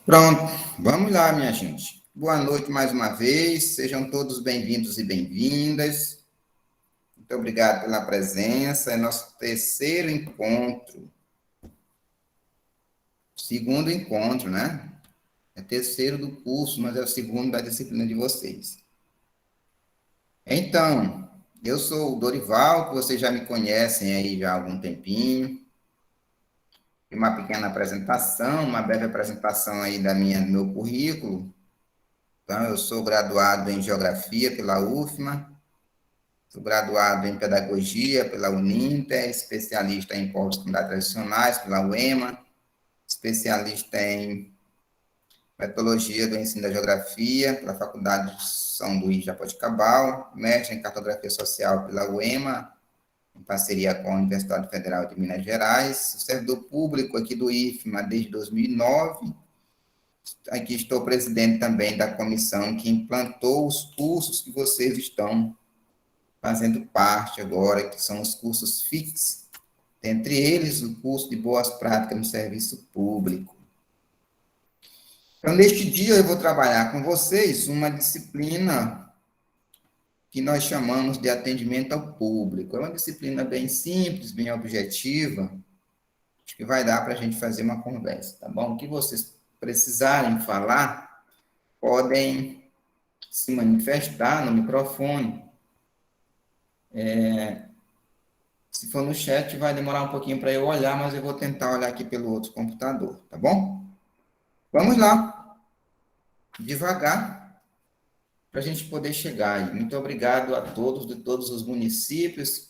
Pronto, vamos lá, minha gente. Boa noite mais uma vez, sejam todos bem-vindos e bem-vindas. Muito obrigado pela presença. É nosso terceiro encontro, segundo encontro, né? É terceiro do curso, mas é o segundo da disciplina de vocês. Então, eu sou o Dorival, que vocês já me conhecem aí já há algum tempinho. Uma pequena apresentação, uma breve apresentação aí do meu currículo. Então, eu sou graduado em Geografia pela UFMA, sou graduado em Pedagogia pela Uninter, especialista em povos e comunidades tradicionais pela UEMA, especialista em Metodologia do Ensino da Geografia pela Faculdade de São Luís de Jaboticabal, mestre em Cartografia Social pela UEMA, em parceria com a Universidade Federal de Minas Gerais, sou servidor público aqui do IFMA desde 2009. Aqui estou presidente também da comissão que implantou os cursos que vocês estão fazendo parte agora, que são os cursos FIX, entre eles o curso de Boas Práticas no Serviço Público. Então, neste dia eu vou trabalhar com vocês uma disciplina que nós chamamos de atendimento ao público. É uma disciplina bem simples, bem objetiva, acho que vai dar para a gente fazer uma conversa, tá bom? O que vocês precisarem falar, podem se manifestar no microfone. Se for no chat, vai demorar um pouquinho para eu olhar, mas eu vou tentar olhar aqui pelo outro computador, tá bom? Vamos lá, devagar, para a gente poder chegar aí. Muito obrigado a todos, de todos os municípios,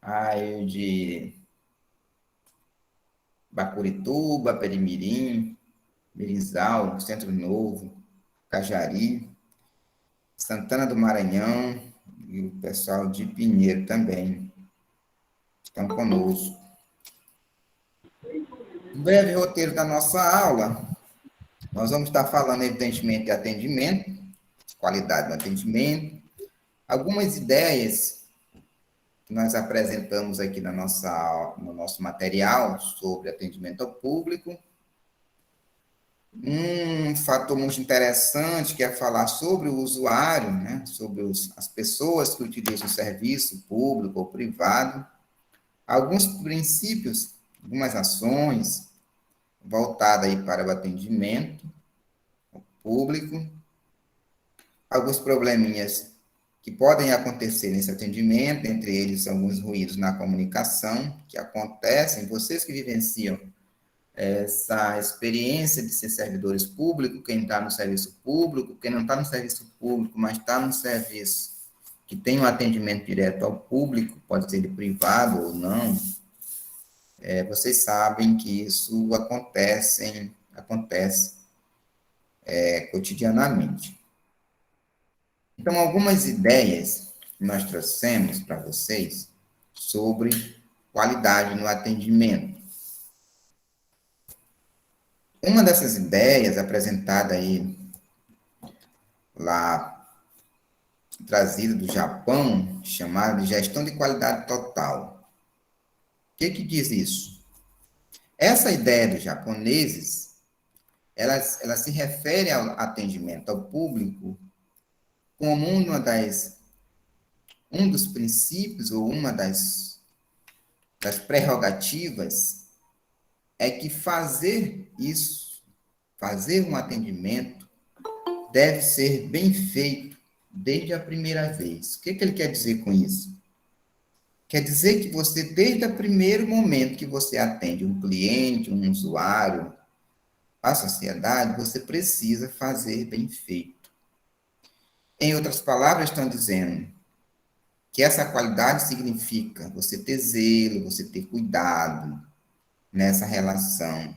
aí de Bacurituba, Perimirim, Mirizal, Centro Novo, Cajari, Santana do Maranhão e o pessoal de Pinheiro também estão conosco. Um breve roteiro da nossa aula. Nós vamos estar falando, evidentemente, de atendimento, de qualidade do atendimento, algumas ideias que nós apresentamos aqui no nosso material sobre atendimento ao público. Um fator muito interessante que é falar sobre o usuário, né? Sobre as pessoas que utilizam o serviço público ou privado, alguns princípios, algumas ações voltadas aí para o atendimento público, alguns probleminhas que podem acontecer nesse atendimento, entre eles alguns ruídos na comunicação que acontecem, vocês que vivenciam essa experiência de ser servidores públicos, quem está no serviço público, quem não está no serviço público, mas está no serviço que tem um atendimento direto ao público, pode ser de privado ou não, vocês sabem que isso acontece cotidianamente. Então, algumas ideias que nós trouxemos para vocês sobre qualidade no atendimento. Uma dessas ideias apresentada aí lá, trazida do Japão, chamada de gestão de qualidade total. O que diz isso? Essa ideia dos japoneses, ela se refere ao atendimento ao público como um dos princípios ou uma das prerrogativas é que fazer um atendimento, deve ser bem feito desde a primeira vez. O que ele quer dizer com isso? Quer dizer que você, desde o primeiro momento que você atende um cliente, um usuário, a sociedade, você precisa fazer bem feito. Em outras palavras, estão dizendo que essa qualidade significa você ter zelo, você ter cuidado nessa relação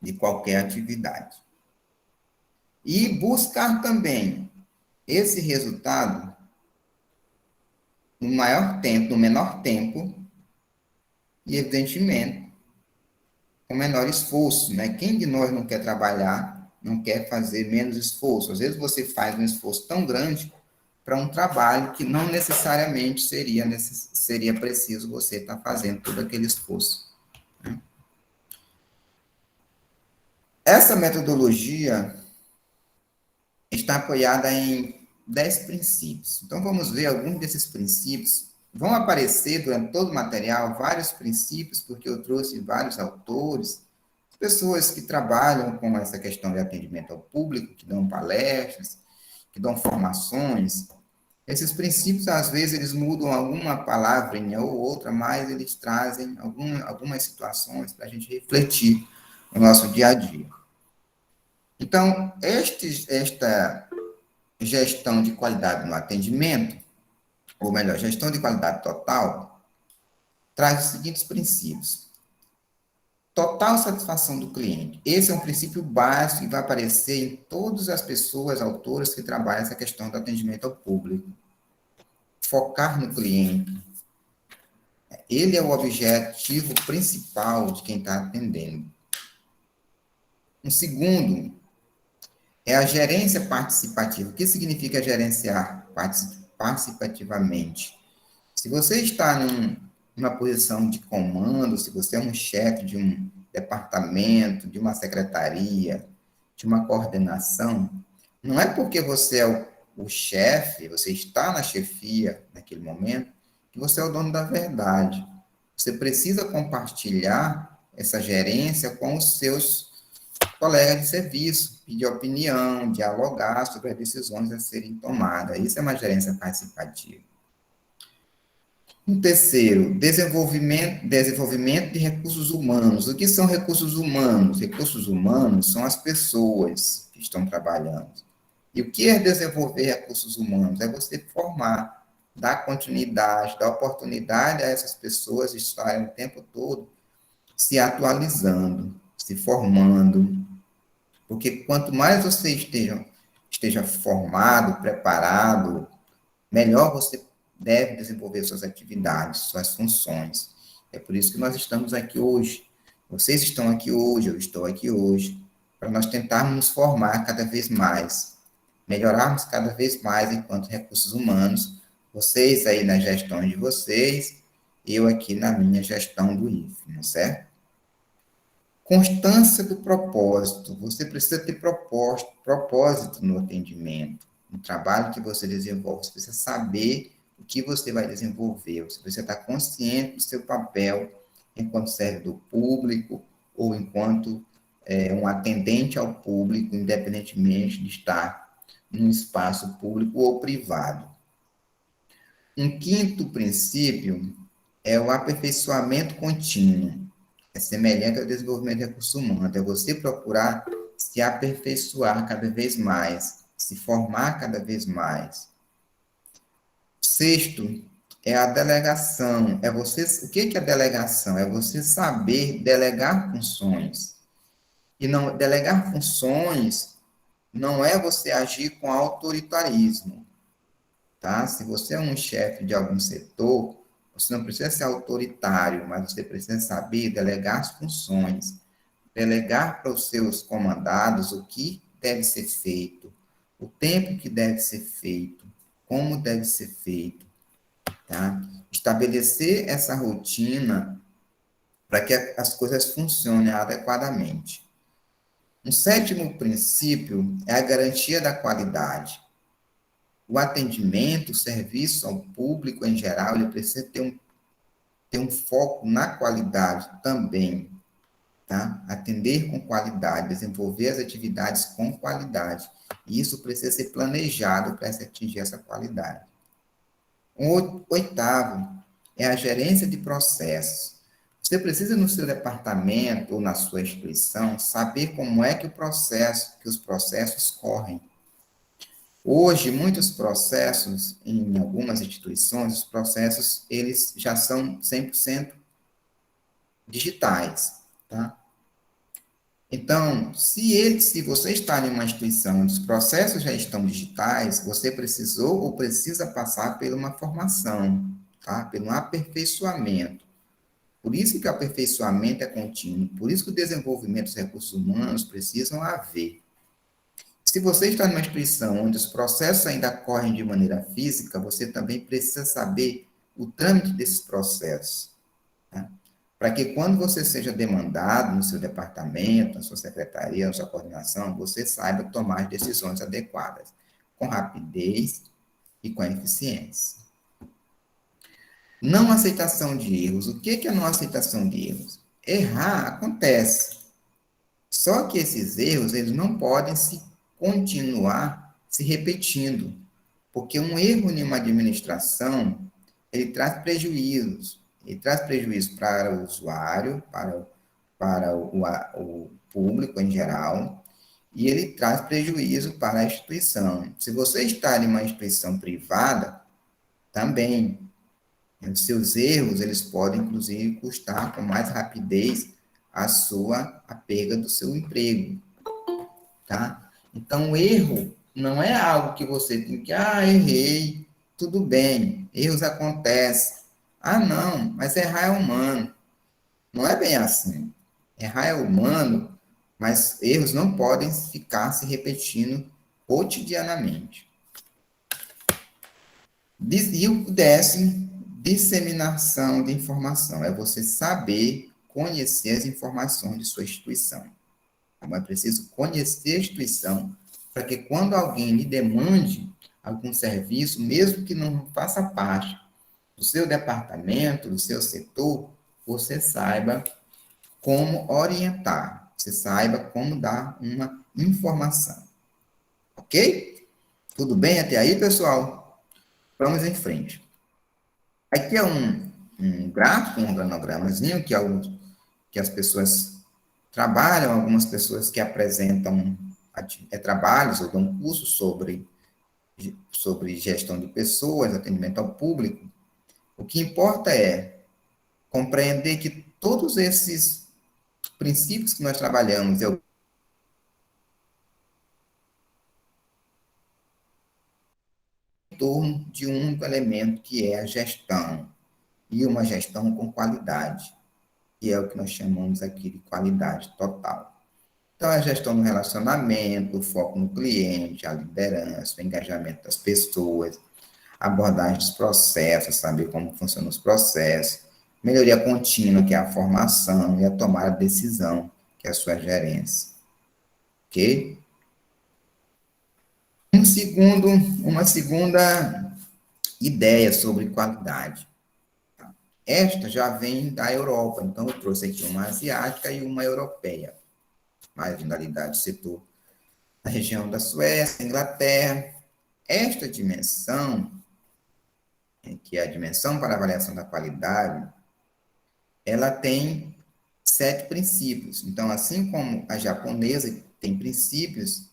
de qualquer atividade. E buscar também esse resultado no maior tempo, no menor tempo e, evidentemente, com menor esforço, né? Quem de nós não quer trabalhar, não quer fazer menos esforço? Às vezes você faz um esforço tão grande para um trabalho que não necessariamente seria preciso você estar fazendo todo aquele esforço. Né? Essa metodologia está apoiada em 10 princípios. Então, vamos ver alguns desses princípios. Vão aparecer durante todo o material vários princípios, porque eu trouxe vários autores, pessoas que trabalham com essa questão de atendimento ao público, que dão palestras, que dão formações. Esses princípios, às vezes, eles mudam alguma palavrinha ou outra, mas eles trazem algumas situações para a gente refletir no nosso dia a dia. Então, esta gestão de qualidade no atendimento, ou melhor, gestão de qualidade total, traz os seguintes princípios. Total satisfação do cliente. Esse é um princípio básico e vai aparecer em todas as pessoas, autoras que trabalham essa questão do atendimento ao público. Focar no cliente. Ele é o objetivo principal de quem está atendendo. Um segundo é a gerência participativa. O que significa gerenciar participativamente? Se você está numa posição de comando, se você é um chefe de um departamento, de uma secretaria, de uma coordenação, não é porque você é o chefe, você está na chefia naquele momento, que você é o dono da verdade. Você precisa compartilhar essa gerência com os seus colegas de serviço, pedir opinião, dialogar sobre as decisões a serem tomadas. Isso é uma gerência participativa. Um terceiro, desenvolvimento de recursos humanos. O que são recursos humanos? Recursos humanos são as pessoas que estão trabalhando. E o que é desenvolver recursos humanos? É você formar, dar continuidade, dar oportunidade a essas pessoas estarem o tempo todo se atualizando, se formando. Porque quanto mais você esteja formado, preparado, melhor você deve desenvolver suas atividades, suas funções. É por isso que nós estamos aqui hoje. Vocês estão aqui hoje, eu estou aqui hoje, para nós tentarmos nos formar cada vez mais, melhorarmos cada vez mais enquanto recursos humanos, vocês aí na gestão de vocês, eu aqui na minha gestão do IFE, certo? Constância do propósito. Você precisa ter propósito no atendimento, no trabalho que você desenvolve. Você precisa saber o que você vai desenvolver. Você precisa estar consciente do seu papel enquanto servidor público ou enquanto um atendente ao público, independentemente de estar num espaço público ou privado. Um quinto princípio é o aperfeiçoamento contínuo. É semelhante ao desenvolvimento de recursos humanos. É você procurar se aperfeiçoar cada vez mais, se formar cada vez mais. Sexto, é a delegação. O que é delegação? É você saber delegar funções. E não delegar funções não é você agir com autoritarismo, tá? Se você é um chefe de algum setor, você não precisa ser autoritário, mas você precisa saber delegar as funções, delegar para os seus comandados o que deve ser feito, o tempo que deve ser feito, como deve ser feito, tá? Estabelecer essa rotina para que as coisas funcionem adequadamente. Um sétimo princípio é a garantia da qualidade. O atendimento, o serviço ao público em geral, ele precisa ter um foco na qualidade também, tá? Atender com qualidade, desenvolver as atividades com qualidade. E isso precisa ser planejado para se atingir essa qualidade. O oitavo é a gerência de processos. Você precisa, no seu departamento ou na sua instituição, saber como é que os processos correm. Hoje, muitos processos, em algumas instituições, os processos, eles já são 100% digitais, tá? Então, se você está em uma instituição onde os processos já estão digitais, você precisou ou precisa passar por uma formação, tá? Por um aperfeiçoamento. Por isso que o aperfeiçoamento é contínuo, por isso que o desenvolvimento dos recursos humanos precisam haver. Se você está numa instituição onde os processos ainda correm de maneira física, você também precisa saber o trâmite desses processos, tá? para que quando você seja demandado no seu departamento, na sua secretaria, na sua coordenação, você saiba tomar as decisões adequadas, com rapidez e com eficiência. Não aceitação de erros. O que é não aceitação de erros? Errar acontece. Só que esses erros, eles não podem se continuar se repetindo, porque um erro em uma administração, ele traz prejuízos. Ele traz prejuízo para o usuário, para o público em geral, e ele traz prejuízo para a instituição. Se você está em uma instituição privada, também, os seus erros, eles podem, inclusive, custar com mais rapidez a perda do seu emprego, tá? Então, o erro não é algo que você tem que, errei, tudo bem, erros acontecem. Não, mas errar é humano. Não é bem assim. Errar é humano, mas erros não podem ficar se repetindo cotidianamente. E o 10º, disseminação de informação. É você saber conhecer as informações de sua instituição. Então, é preciso conhecer a instituição para que quando alguém lhe demande algum serviço, mesmo que não faça parte do seu departamento, do seu setor, você saiba como orientar, você saiba como dar uma informação. Ok? Tudo bem até aí, pessoal? Vamos em frente. Aqui é um gráfico, um organogramazinho que as pessoas trabalham, algumas pessoas que apresentam trabalhos ou dão cursos sobre gestão de pessoas, atendimento ao público. O que importa é compreender que todos esses princípios que nós trabalhamos em torno de um único elemento, que é a gestão, e uma gestão com qualidade, que é o que nós chamamos aqui de qualidade total. Então, a gestão do relacionamento, o foco no cliente, a liderança, o engajamento das pessoas, a abordagem dos processos, saber como funcionam os processos, melhoria contínua, que é a formação, e a tomada de decisão, que é a sua gerência. Ok? Uma segunda ideia sobre qualidade. Esta já vem da Europa, então eu trouxe aqui uma asiática e uma europeia. Marginalidade do setor na região da Suécia, Inglaterra. Esta dimensão, que é a dimensão para avaliação da qualidade, ela tem 7 princípios. Então, assim como a japonesa tem princípios,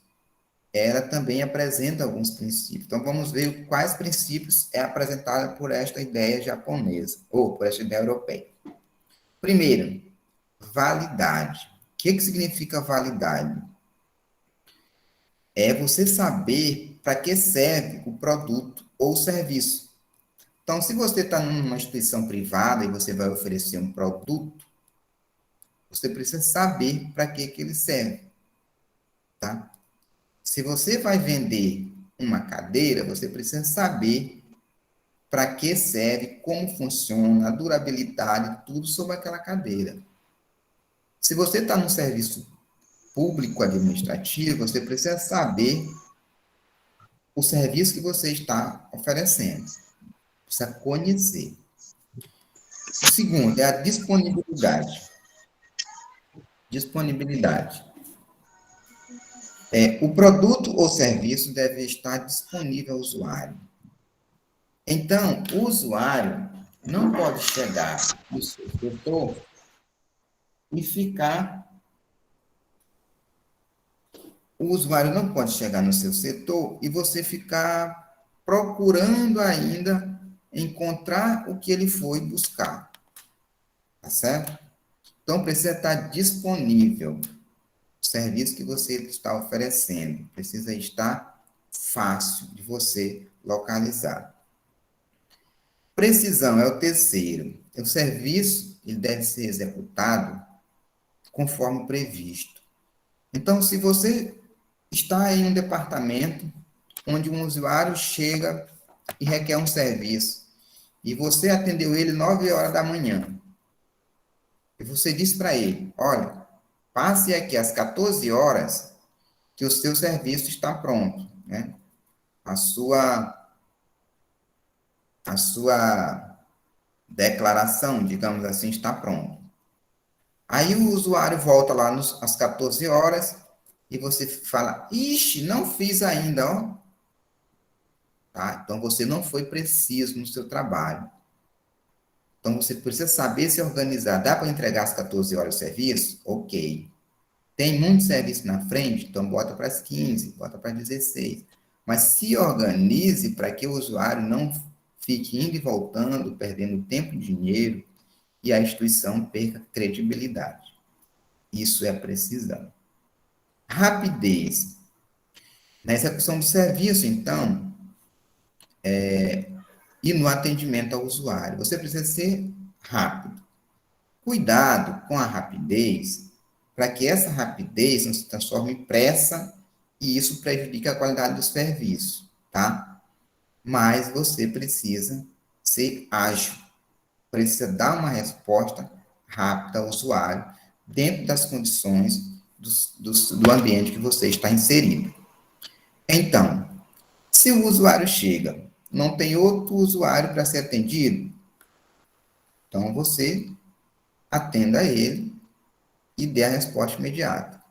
ela também apresenta alguns princípios. Então, vamos ver quais princípios é apresentada por esta ideia japonesa, ou por esta ideia europeia. Primeiro, validade. O que significa validade? É você saber para que serve o produto ou o serviço. Então, se você está numa instituição privada e você vai oferecer um produto, você precisa saber para que ele serve, tá? Se você vai vender uma cadeira, você precisa saber para que serve, como funciona, a durabilidade, tudo sobre aquela cadeira. Se você está num serviço público administrativo, você precisa saber o serviço que você está oferecendo. Precisa conhecer. O segundo é a disponibilidade. Disponibilidade. O produto ou serviço deve estar disponível ao usuário. Então, o usuário não pode chegar no seu setor e ficar. O usuário não pode chegar no seu setor e você ficar procurando ainda encontrar o que ele foi buscar. Tá certo? Então, precisa estar disponível o serviço que você está oferecendo. Precisa estar fácil de você localizar. Precisão é o terceiro. O serviço ele deve ser executado conforme previsto. Então, se você está em um departamento onde um usuário chega e requer um serviço, e você atendeu ele 9 horas da manhã, e você diz para ele, olha, passe aqui às 14 horas que o seu serviço está pronto, né? A sua declaração, digamos assim, está pronta. Aí o usuário volta lá às 14 horas e você fala, ixi, não fiz ainda, ó. Tá? Então você não foi preciso no seu trabalho. Então você precisa saber se organizar. Dá para entregar às 14 horas o serviço? Ok. Tem muito serviço na frente? Então bota para as 15, bota para as 16. Mas se organize para que o usuário não fique indo e voltando, perdendo tempo e dinheiro, e a instituição perca credibilidade. Isso é precisão. Rapidez. Na execução do serviço, então, e no atendimento ao usuário, você precisa ser rápido. Cuidado com a rapidez, para que essa rapidez não se transforme em pressa e isso prejudique a qualidade do serviço, tá? Mas você precisa ser ágil, precisa dar uma resposta rápida ao usuário, dentro das condições do ambiente que você está inserido. Então, se o usuário chega, não tem outro usuário para ser atendido, então você atenda ele e dê a resposta imediata,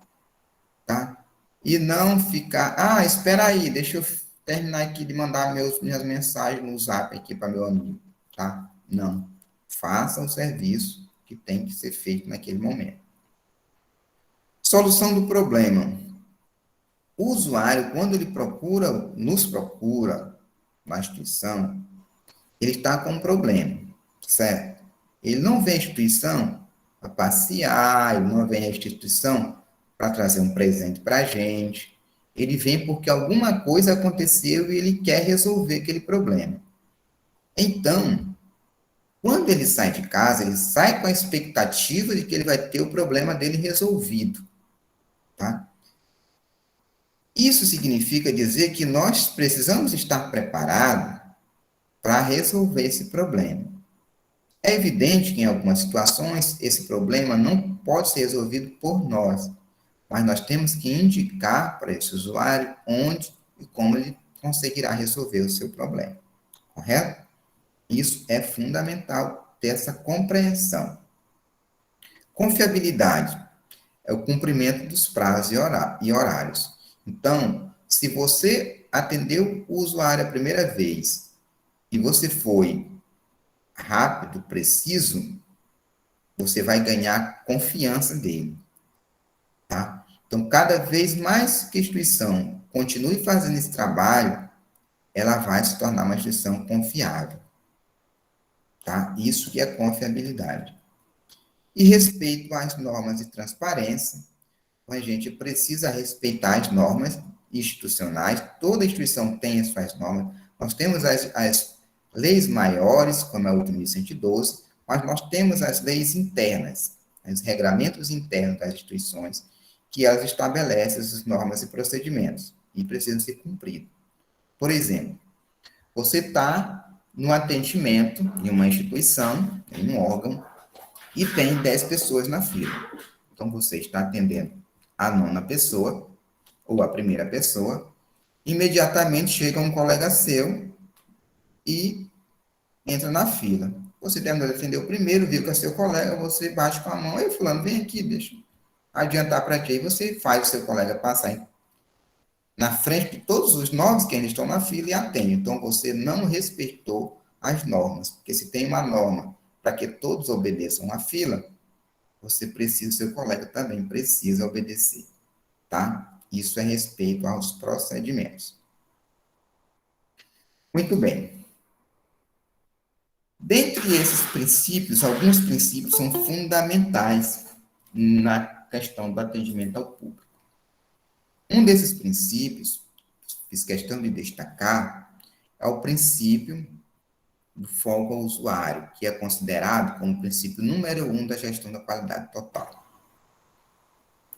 tá? E não ficar, espera aí, deixa eu terminar aqui de mandar minhas mensagens no Zap aqui para meu amigo, tá? Não. Faça o serviço que tem que ser feito naquele momento. Solução do problema. O usuário, quando ele nos procura na instituição, ele está com um problema, certo? Ele não vem à instituição para passear, ele não vem à instituição para trazer um presente para a gente. Ele vem porque alguma coisa aconteceu e ele quer resolver aquele problema. Então, quando ele sai de casa, ele sai com a expectativa de que ele vai ter o problema dele resolvido, tá? Isso significa dizer que nós precisamos estar preparados para resolver esse problema. É evidente que em algumas situações esse problema não pode ser resolvido por nós, mas nós temos que indicar para esse usuário onde e como ele conseguirá resolver o seu problema, correto? Isso é fundamental ter essa compreensão. Confiabilidade é o cumprimento dos prazos e horários. Então, se você atendeu o usuário a primeira vez e você foi rápido, preciso, você vai ganhar confiança dele, tá? Então, cada vez mais que a instituição continue fazendo esse trabalho, ela vai se tornar uma instituição confiável, tá? Isso que é confiabilidade. E respeito às normas de transparência, a gente precisa respeitar as normas institucionais, toda instituição tem as suas normas, nós temos as leis maiores, como é a 8.112, mas nós temos as leis internas, os regramentos internos das instituições, que elas estabelecem as normas e procedimentos, e precisam ser cumpridos. Por exemplo, você está no atendimento em uma instituição, em um órgão, e tem 10 pessoas na fila. Então, você está atendendo a nona pessoa, ou a primeira pessoa, imediatamente chega um colega seu e entra na fila. Você terminou de atender o primeiro, viu que é seu colega, você bate com a mão, ei, fulano, vem aqui, deixa eu adiantar para ti, e você faz o seu colega passar na frente de todos os novos que ainda estão na fila e atende. Então, você não respeitou as normas, porque se tem uma norma para que todos obedeçam a fila, você precisa, seu colega também precisa obedecer, tá? Isso é respeito aos procedimentos. Muito bem. Dentre esses princípios, alguns princípios são fundamentais na questão do atendimento ao público. Um desses princípios, fiz questão de destacar, é o princípio do foco ao usuário, que é considerado como o princípio número 1 da gestão da qualidade total.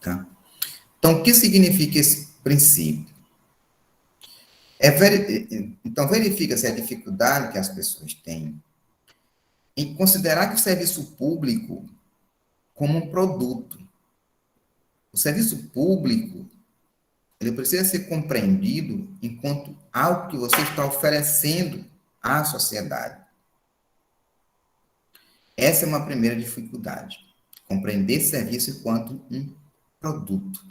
Tá? Então, o que significa esse princípio? Então, verifica-se a dificuldade que as pessoas têm em considerar que o serviço público como um produto. O serviço público, ele precisa ser compreendido enquanto algo que você está oferecendo à sociedade. Essa é uma primeira dificuldade. Compreender serviço enquanto um produto.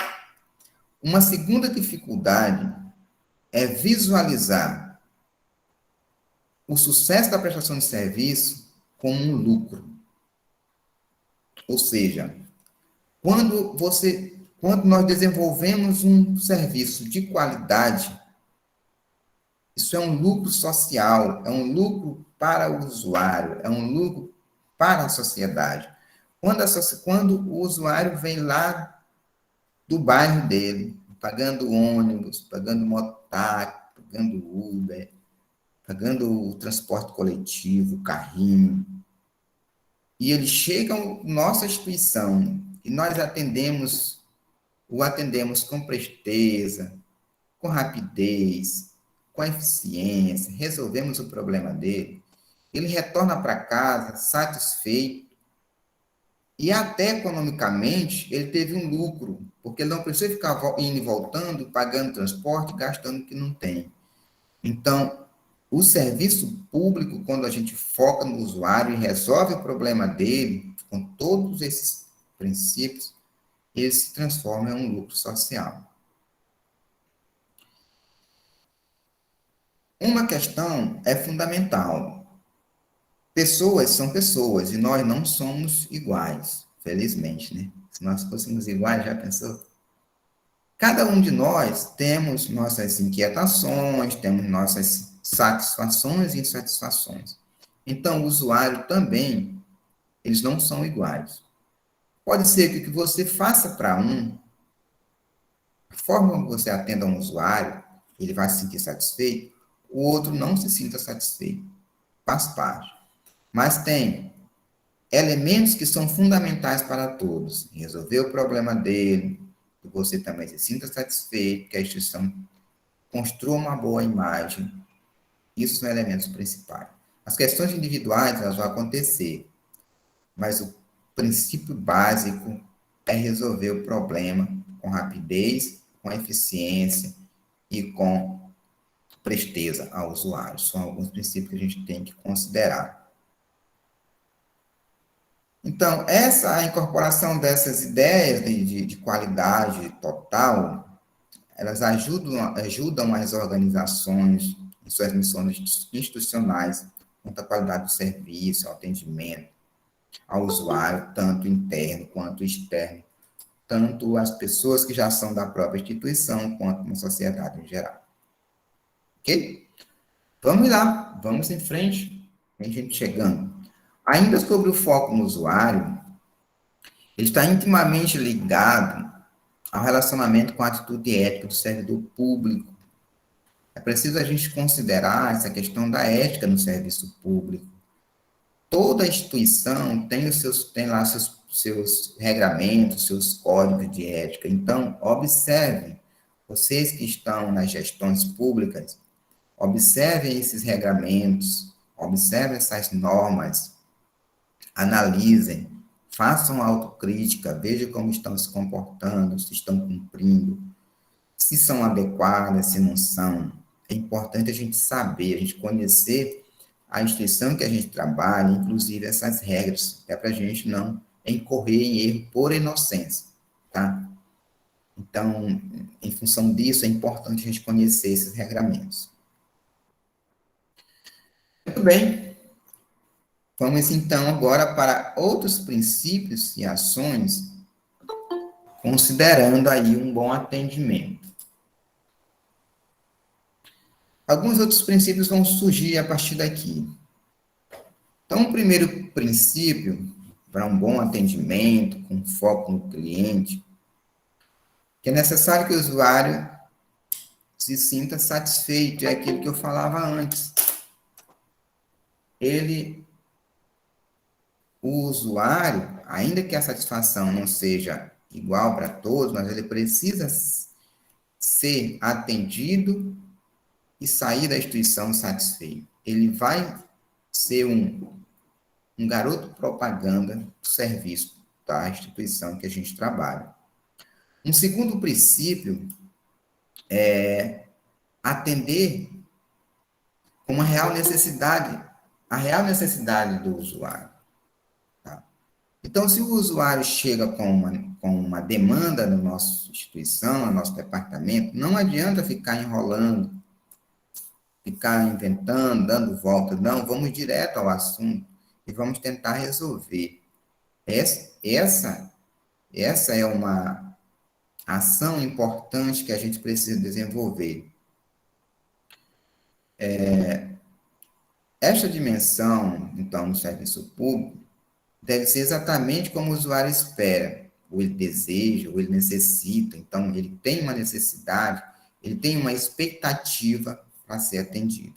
Uma segunda dificuldade é visualizar o sucesso da prestação de serviço como um lucro. Ou seja, quando nós desenvolvemos um serviço de qualidade, isso é um lucro social, é um lucro para o usuário, é um lucro para a sociedade. Quando o usuário vem lá do bairro dele, pagando ônibus, pagando mototáxi, pagando Uber, pagando o transporte coletivo, carrinho, e eles chegam à nossa instituição e nós o atendemos com presteza, com rapidez, com eficiência, resolvemos o problema dele, ele retorna para casa satisfeito e até economicamente ele teve um lucro, porque ele não precisa ficar indo e voltando, pagando transporte, gastando o que não tem. Então, o serviço público, quando a gente foca no usuário e resolve o problema dele, com todos esses princípios, ele se transforma em um lucro social. Uma questão é fundamental. Pessoas são pessoas e nós não somos iguais, felizmente, né? Se nós fôssemos iguais, já pensou? Cada um de nós temos nossas inquietações, temos nossas satisfações e insatisfações. Então, o usuário também, eles não são iguais. Pode ser que o que você faça para um, a forma como você atenda um usuário, ele vai se sentir satisfeito, o outro não se sinta satisfeito. Faz parte. Mas tem elementos que são fundamentais para todos. Resolver o problema dele, que você também se sinta satisfeito, que a instituição construa uma boa imagem. Isso são elementos principais. As questões individuais, elas vão acontecer, mas o princípio básico é resolver o problema com rapidez, com eficiência e com presteza ao usuário. São alguns princípios que a gente tem que considerar. Então, a incorporação dessas ideias de qualidade total, elas ajudam as organizações em suas missões institucionais quanto à qualidade do serviço, ao atendimento ao usuário, tanto interno quanto externo, tanto as pessoas que já são da própria instituição, quanto na sociedade em geral. Ok? Vamos lá, vamos em frente, tem gente chegando. Ainda sobre o foco no usuário, ele está intimamente ligado ao relacionamento com a atitude ética do servidor público. É preciso a gente considerar essa questão da ética no serviço público. Toda instituição tem lá seus regramentos, seus códigos de ética. Então, observem, vocês que estão nas gestões públicas, observem esses regramentos, observem essas normas, analisem, façam autocrítica, vejam como estão se comportando, se estão cumprindo, se são adequadas, se não são. É importante a gente saber, a gente conhecer a instituição que a gente trabalha, inclusive essas regras, é para a gente não incorrer em erro por inocência, tá? Então, em função disso, é importante a gente conhecer esses regramentos. Muito bem. Vamos, então, agora para outros princípios e ações, considerando aí um bom atendimento. Alguns outros princípios vão surgir a partir daqui. Então, o primeiro princípio, para um bom atendimento, com foco no cliente, que é necessário que o usuário se sinta satisfeito, é aquilo que eu falava antes. O usuário, ainda que a satisfação não seja igual para todos, mas ele precisa ser atendido e sair da instituição satisfeito. Ele vai ser um garoto propaganda do serviço da instituição que a gente trabalha. Um segundo princípio é atender com uma real necessidade, a real necessidade do usuário. Tá? Então, se o usuário chega com uma demanda na nossa instituição, no nosso departamento, não adianta ficar enrolando, ficar inventando, dando volta, não, vamos direto ao assunto e vamos tentar resolver. Essa é uma ação importante que a gente precisa desenvolver. Esta dimensão, então, no serviço público, deve ser exatamente como o usuário espera, ou ele deseja, ou ele necessita. Então, ele tem uma necessidade, ele tem uma expectativa para ser atendido.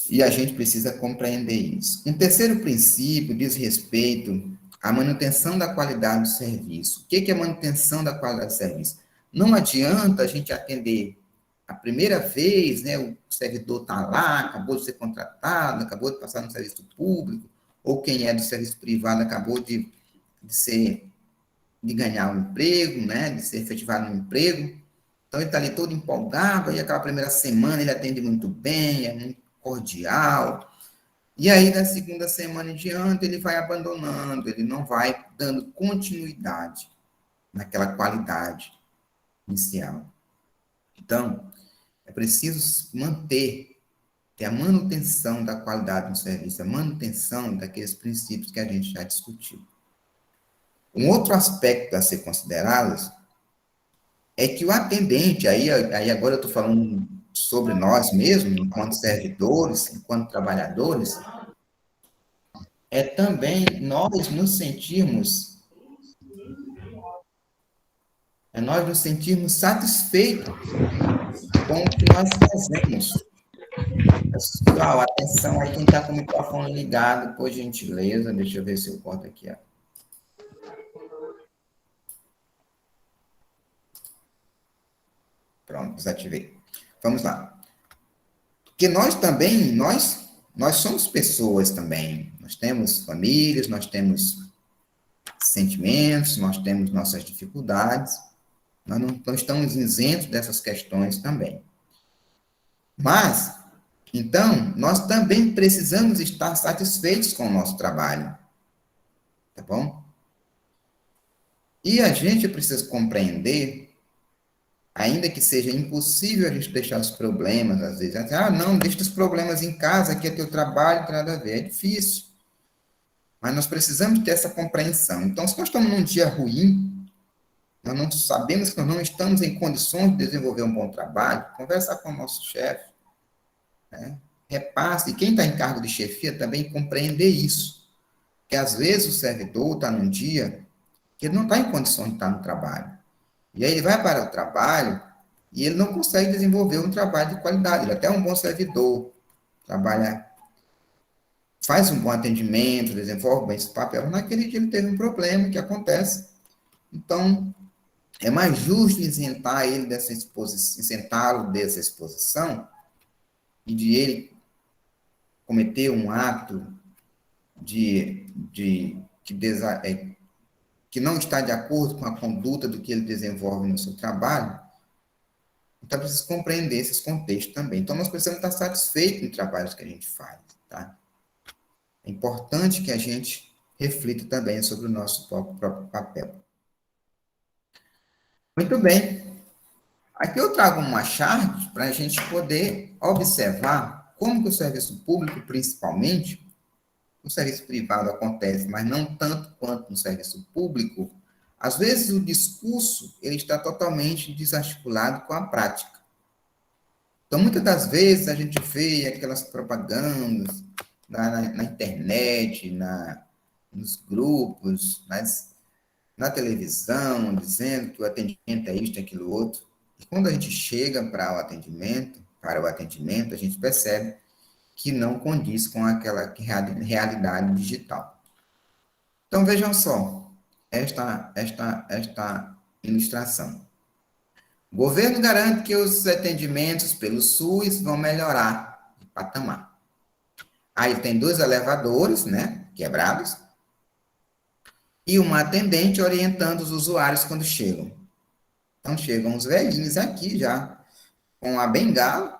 E a gente precisa compreender isso. Um terceiro princípio diz respeito à manutenção da qualidade do serviço. O que é manutenção da qualidade do serviço? Não adianta a gente atender a primeira vez, né, o servidor está lá, acabou de ser contratado, acabou de passar no serviço público, ou quem é do serviço privado acabou de ganhar um emprego, né, de ser efetivado no emprego. Então, ele está ali todo empolgado, e aquela primeira semana ele atende muito bem, é muito cordial. E aí, da segunda semana em diante, ele vai abandonando, ele não vai dando continuidade naquela qualidade inicial. Então, é preciso ter a manutenção da qualidade do serviço, a manutenção daqueles princípios que a gente já discutiu. Um outro aspecto a ser considerado é que o atendente, aí agora eu estou falando sobre nós mesmos, enquanto servidores, enquanto trabalhadores, é também nós nos sentirmos satisfeitos com o que nós fazemos. Pessoal, atenção aí, quem está com o microfone ligado, por gentileza, deixa eu ver se eu corto aqui, ó. Pronto, desativei. Vamos lá. Porque nós também, nós somos pessoas também. Nós temos famílias, nós temos sentimentos, nós temos nossas dificuldades. Nós não estamos isentos dessas questões também. Mas, então, nós também precisamos estar satisfeitos com o nosso trabalho. Tá bom? E a gente precisa compreender, ainda que seja impossível a gente deixar os problemas, às vezes, não, deixa os problemas em casa, aqui é teu trabalho, não tem nada a ver. É difícil. Mas nós precisamos ter essa compreensão. Então, se nós estamos num dia ruim, nós não sabemos que nós não estamos em condições de desenvolver um bom trabalho, conversar com o nosso chefe, né? Repasse, e quem está em cargo de chefia também compreender isso. Que às vezes o servidor está num dia que ele não está em condições de estar no trabalho. E aí ele vai para o trabalho e ele não consegue desenvolver um trabalho de qualidade. Ele é até um bom servidor, trabalha, faz um bom atendimento, desenvolve bem esse papel, mas naquele dia ele teve um problema que acontece. Então, é mais justo isentar ele dessa exposição, isentá-lo dessa exposição e de ele cometer um ato que não está de acordo com a conduta do que ele desenvolve no seu trabalho. Então, é preciso compreender esses contextos também. Então, nós precisamos estar satisfeitos no trabalho que a gente faz, tá? É importante que a gente reflita também sobre o nosso próprio papel. Muito bem. Aqui eu trago uma chart para a gente poder observar como que o serviço público, principalmente, no serviço privado acontece, mas não tanto quanto no serviço público, às vezes o discurso ele está totalmente desarticulado com a prática. Então, muitas das vezes a gente vê aquelas propagandas na internet, nos grupos, na televisão, dizendo que o atendimento é isto, aquilo, outro. E quando a gente chega para o atendimento, a gente percebe que não condiz com aquela realidade digital. Então, vejam só esta ilustração. O governo garante que os atendimentos pelo SUS vão melhorar de patamar. Aí tem 2 elevadores, né, quebrados, e uma atendente orientando os usuários quando chegam. Então, chegam os velhinhos aqui já, com a bengala,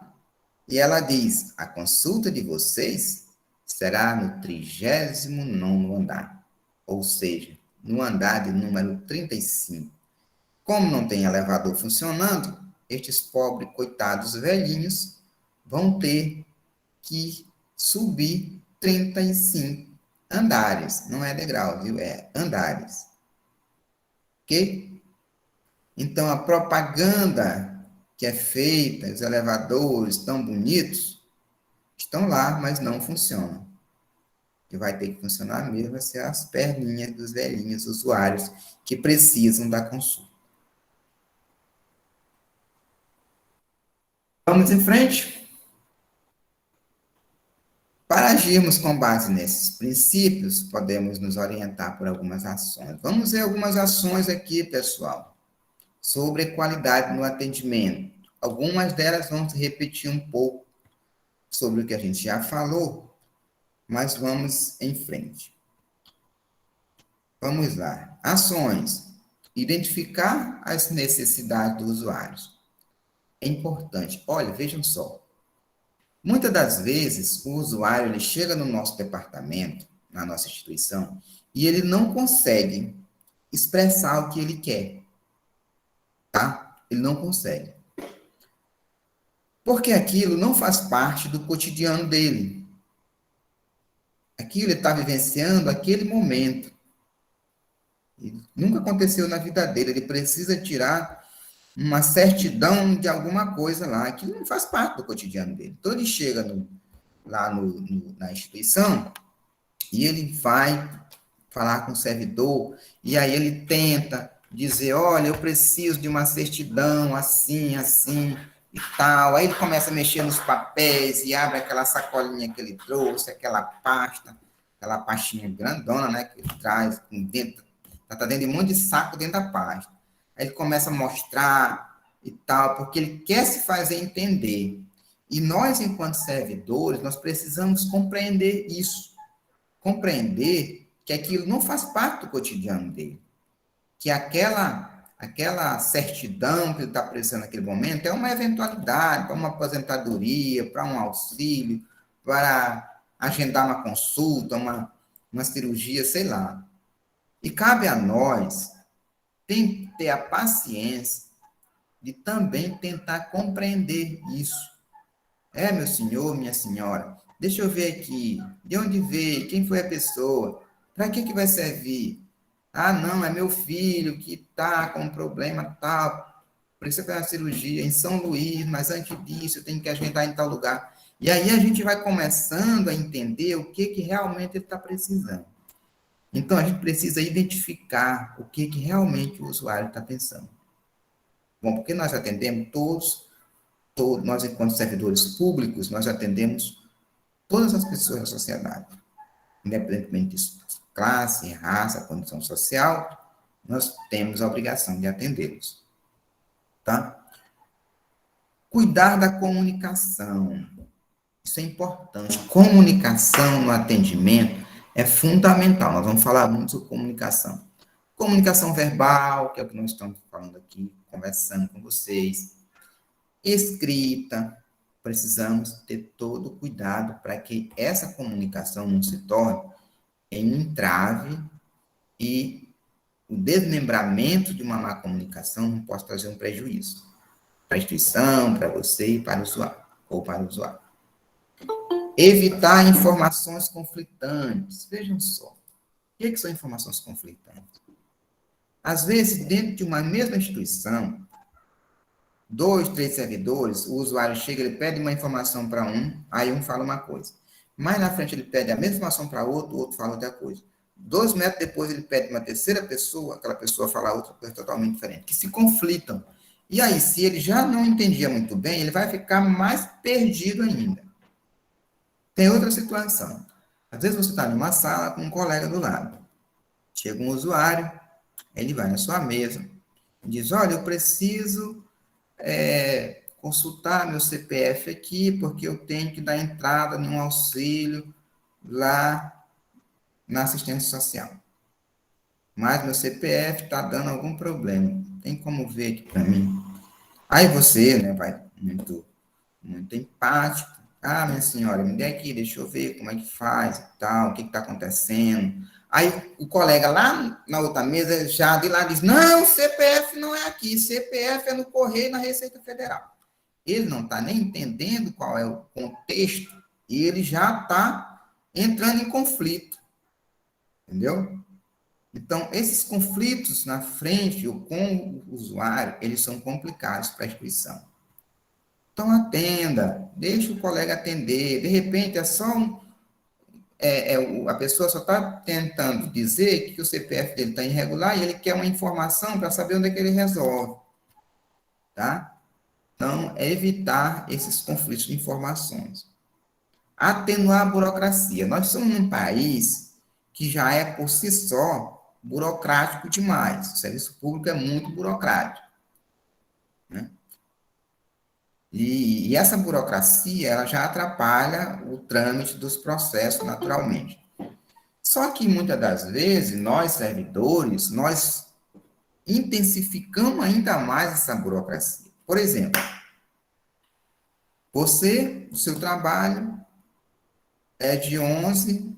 e ela diz: a consulta de vocês será no 39º andar, ou seja, no andar de número 35. Como não tem elevador funcionando, estes pobres, coitados velhinhos vão ter que subir 35 andares. Não é degrau, viu? É andares. Ok? Então, a propaganda que é feita, os elevadores tão bonitos, estão lá, mas não funcionam. O que vai ter que funcionar mesmo vai ser as perninhas dos velhinhos usuários que precisam da consulta. Vamos em frente? Para agirmos com base nesses princípios, podemos nos orientar por algumas ações. Vamos ver algumas ações aqui, pessoal, sobre qualidade no atendimento. Algumas delas vão se repetir um pouco sobre o que a gente já falou, mas vamos em frente. Vamos lá. Ações. Identificar as necessidades dos usuários. É importante. Olha, vejam só. Muitas das vezes, o usuário ele chega no nosso departamento, na nossa instituição, e ele não consegue expressar o que ele quer, tá? Ele não consegue. Porque aquilo não faz parte do cotidiano dele. Aquilo ele está vivenciando aquele momento. E nunca aconteceu na vida dele. Ele precisa tirar uma certidão de alguma coisa lá, que não faz parte do cotidiano dele. Então, ele chega lá na instituição e ele vai falar com o servidor, e aí ele tenta dizer, olha, eu preciso de uma certidão assim, assim e tal. Aí ele começa a mexer nos papéis e abre aquela sacolinha que ele trouxe, aquela pastinha grandona, né, que ele traz dentro, tá dentro de um monte de saco dentro da pasta. Aí ele começa a mostrar e tal, porque ele quer se fazer entender. E nós, enquanto servidores, nós precisamos compreender isso. Compreender que aquilo não faz parte do cotidiano dele. Que aquela certidão que ele está precisando naquele momento é uma eventualidade, para uma aposentadoria, para um auxílio, para agendar uma consulta, uma cirurgia, sei lá. E cabe a nós tem que ter a paciência de também tentar compreender isso. Meu senhor, minha senhora, deixa eu ver aqui, de onde veio, quem foi a pessoa, para que vai servir? Ah, não, é meu filho que está com um problema tal, precisa fazer uma cirurgia em São Luís, mas antes disso eu tenho que agendar em tal lugar. E aí a gente vai começando a entender o que realmente ele está precisando. Então, a gente precisa identificar o que realmente o usuário está pensando. Bom, porque nós atendemos todos, nós, enquanto servidores públicos, nós atendemos todas as pessoas da sociedade, independentemente de classe, raça, condição social, nós temos a obrigação de atendê-los, tá? Cuidar da comunicação, isso é importante. Comunicação no atendimento é fundamental, nós vamos falar muito sobre comunicação. Comunicação verbal, que é o que nós estamos falando aqui, conversando com vocês. Escrita, precisamos ter todo o cuidado para que essa comunicação não se torne em um entrave e o desmembramento de uma má comunicação não possa trazer um prejuízo para a instituição, para você e para o usuário, ou para o usuário. Evitar informações conflitantes. Vejam só, o que são informações conflitantes? Às vezes, dentro de uma mesma instituição, 2, 3 servidores, o usuário chega, ele pede uma informação para um, aí um fala uma coisa. Mais na frente ele pede a mesma informação para outro, o outro fala outra coisa. 2 metros depois ele pede uma terceira pessoa, aquela pessoa fala outra coisa totalmente diferente, que se conflitam. E aí, se ele já não entendia muito bem, ele vai ficar mais perdido ainda. Tem outra situação. Às vezes você está numa sala com um colega do lado. Chega um usuário, ele vai na sua mesa e diz, olha, eu preciso consultar meu CPF aqui, porque eu tenho que dar entrada em um auxílio lá na assistência social. mas meu CPF está dando algum problema. Tem como ver aqui para mim? Aí você, né, vai muito empático. Ah, minha senhora, me dê aqui, deixa eu ver como é que faz e tal, o que está acontecendo. Aí o colega lá na outra mesa já de lá diz: não, CPF não é aqui, CPF é no Correio, na Receita Federal. Ele não está nem entendendo qual é o contexto e ele já está entrando em conflito, entendeu? Então, esses conflitos na frente ou com o usuário, eles são complicados para a instituição. Então, atenda, deixa o colega atender. De repente, é só a pessoa só está tentando dizer que o CPF dele está irregular e ele quer uma informação para saber onde é que ele resolve, tá? Então, é evitar esses conflitos de informações. Atenuar a burocracia. Nós somos um país que já é, por si só, burocrático demais. O serviço público é muito burocrático, né? E essa burocracia, ela já atrapalha o trâmite dos processos naturalmente. Só que, muitas das vezes, nós, servidores, nós intensificamos ainda mais essa burocracia. Por exemplo, você, o seu trabalho é de 11,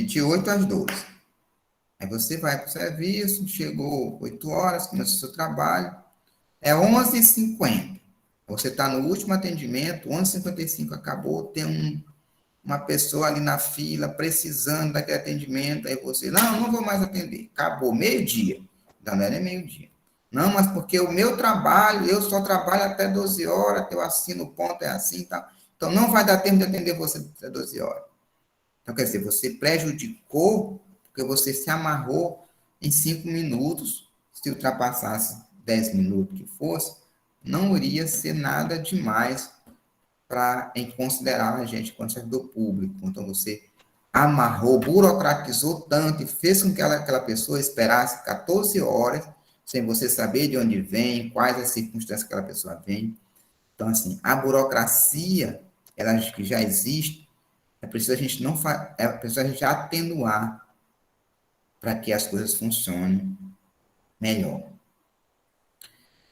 de 8 às 12. Aí você vai para o serviço, chegou 8 horas, começou o seu trabalho, é 11h50. Você está no último atendimento, 11h55 acabou, tem uma pessoa ali na fila precisando daquele atendimento, aí você, não vou mais atender, acabou, meio-dia. Não era meio-dia. Não, mas porque o meu trabalho, eu só trabalho até 12 horas, eu assino o ponto, é assim e tal. Então, não vai dar tempo de atender você até 12 horas. Então, quer dizer, você prejudicou, porque você se amarrou em 5 minutos, se ultrapassasse 10 minutos que fosse, não iria ser nada demais para considerar a gente como servidor público. Então, você amarrou, burocratizou tanto e fez com que aquela pessoa esperasse 14 horas, sem você saber de onde vem, quais as circunstâncias que aquela pessoa vem. Então, assim, a burocracia, ela que já existe, é preciso a gente não é preciso a gente atenuar para que as coisas funcionem melhor.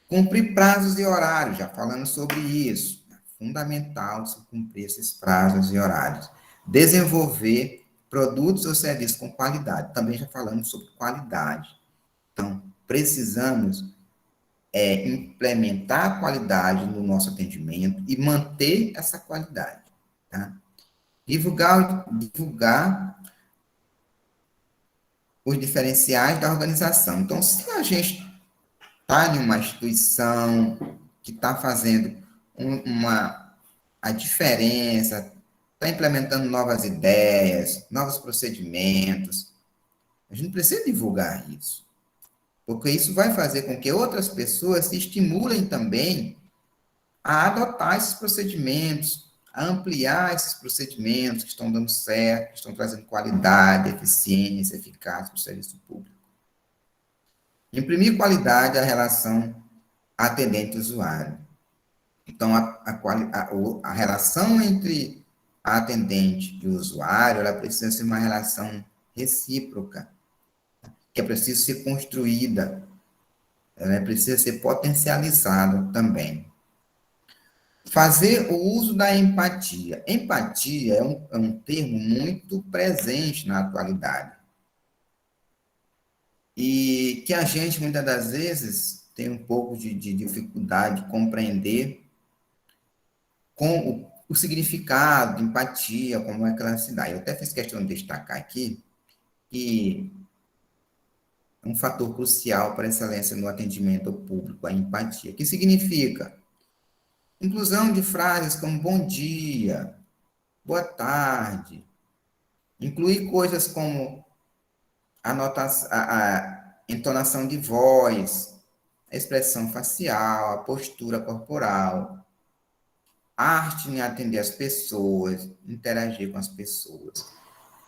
Cumprir prazos e horários, já falando sobre isso. É fundamental se cumprir esses prazos e horários. Desenvolver produtos ou serviços com qualidade. Também já falamos sobre qualidade. Então, precisamos implementar a qualidade no nosso atendimento e manter essa qualidade. Tá? Divulgar os diferenciais da organização. Então, se a gente está em uma instituição que está fazendo a diferença, está implementando novas ideias, novos procedimentos, a gente precisa divulgar isso, porque isso vai fazer com que outras pessoas se estimulem também a adotar esses procedimentos, a ampliar esses procedimentos que estão dando certo, que estão trazendo qualidade, eficiência, eficácia para o serviço público. Imprimir qualidade à relação atendente-usuário. Então, a relação entre a atendente e o usuário, ela precisa ser uma relação recíproca, que é preciso ser construída, ela precisa ser potencializada também. Fazer o uso da empatia. Empatia é um termo muito presente na atualidade. E que a gente, muitas das vezes, tem um pouco de dificuldade de compreender com o significado de empatia, como é que ela se dá. Eu até fiz questão de destacar aqui que é um fator crucial para a excelência no atendimento ao público, a empatia. O que significa? Inclusão de frases como bom dia, boa tarde, incluir coisas como a entonação de voz, a expressão facial, a postura corporal, arte em atender as pessoas, interagir com as pessoas.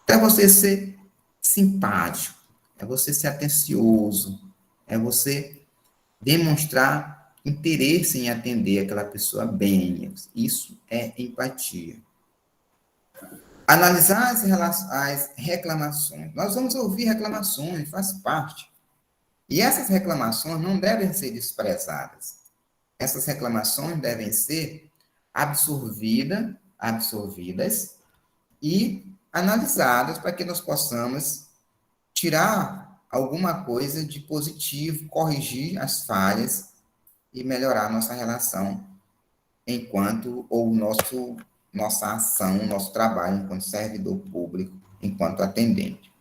Então, é você ser simpático, é você ser atencioso, é você demonstrar interesse em atender aquela pessoa bem. Isso é empatia. Analisar as reclamações. Nós vamos ouvir reclamações, faz parte. E essas reclamações não devem ser desprezadas. Essas reclamações devem ser absorvidas e analisadas para que nós possamos tirar alguma coisa de positivo, corrigir as falhas e melhorar nossa relação enquanto, ou nossa ação, nosso trabalho enquanto servidor público, enquanto atendente.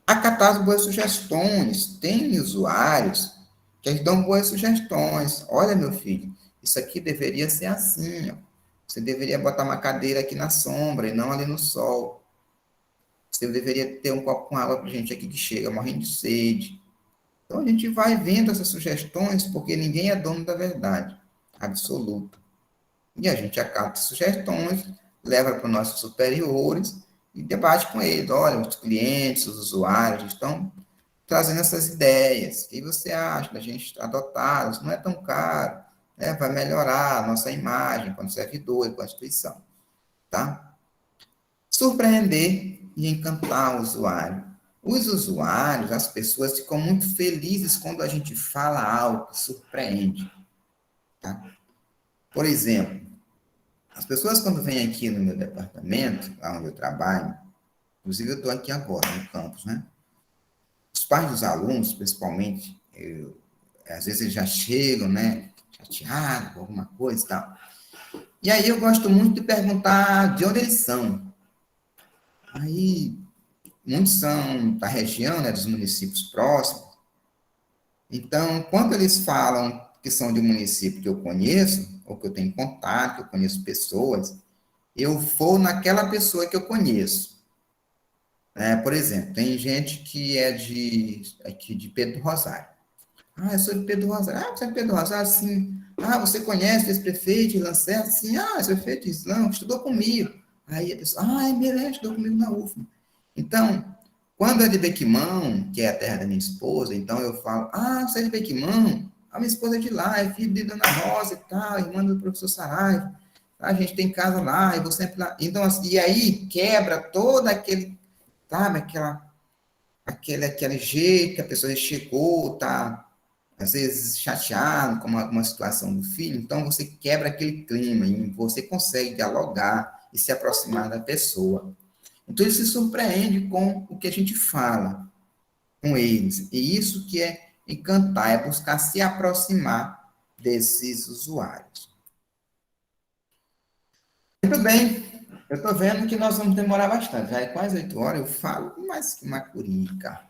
Acatar as boas sugestões. Tem usuários que eles dão boas sugestões. Olha, meu filho, isso aqui deveria ser assim, ó. Você deveria botar uma cadeira aqui na sombra e não ali no sol. Você deveria ter um copo com água para gente aqui que chega morrendo de sede. Então, a gente vai vendo essas sugestões, porque ninguém é dono da verdade absoluta. E a gente acata sugestões, leva para os nossos superiores e debate com eles. Olha, os clientes, os usuários estão trazendo essas ideias. O que você acha da gente adotá-las? Não é tão caro, né? Vai melhorar a nossa imagem enquanto servidor, enquanto instituição. Tá? Surpreender e encantar o usuário. Os usuários, as pessoas ficam muito felizes quando a gente fala algo que surpreende. Tá? Por exemplo, as pessoas quando vêm aqui no meu departamento, lá onde eu trabalho, inclusive eu estou aqui agora, no campus, né? Os pais dos alunos, principalmente, às vezes eles já chegam, né, chateados com alguma coisa e tal. E aí eu gosto muito de perguntar de onde eles são. Aí, muitos são da região, né, dos municípios próximos. Então, quando eles falam que são de um município que eu conheço, ou que eu tenho contato, que eu conheço pessoas, eu vou naquela pessoa que eu conheço. Por exemplo, tem gente que é aqui de Pedro Rosário. Ah, eu sou de Pedro Rosário. Ah, você é de Pedro Rosário? Sim. Ah, você conhece esse prefeito, Lacerda? Sim. Ah, esse prefeito Islã estudou comigo. Aí a pessoa, ah, é mesmo, estudou comigo na UFMA. Então, quando é de Bequimão, que é a terra da minha esposa, então eu falo, ah, você é de Bequimão? A minha esposa é de lá, é filha de Dona Rosa e tal, irmã do professor Saraiva. A gente tem casa lá, e vou sempre lá. Então, assim, e aí quebra todo aquele, sabe, aquele jeito que a pessoa chegou, tá, às vezes chateado com alguma situação do filho, então você quebra aquele clima e você consegue dialogar e se aproximar da pessoa. Então, ele se surpreende com o que a gente fala com eles. E isso que é encantar, é buscar se aproximar desses usuários. Muito bem, eu estou vendo que nós vamos demorar bastante. Já é quase 8 horas, eu falo mais que uma curica.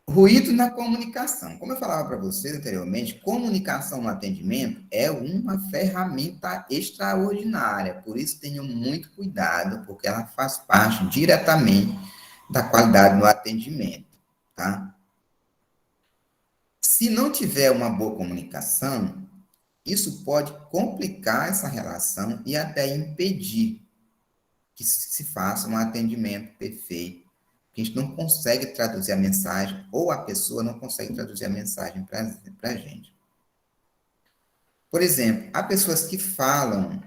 Ruído na comunicação. Como eu falava para vocês anteriormente, comunicação no atendimento é uma ferramenta extraordinária. Por isso, tenham muito cuidado, porque ela faz parte diretamente da qualidade no atendimento, tá? Se não tiver uma boa comunicação, isso pode complicar essa relação e até impedir que se faça um atendimento perfeito. A gente não consegue traduzir a mensagem, ou a pessoa não consegue traduzir a mensagem para a gente. Por exemplo, há pessoas que falam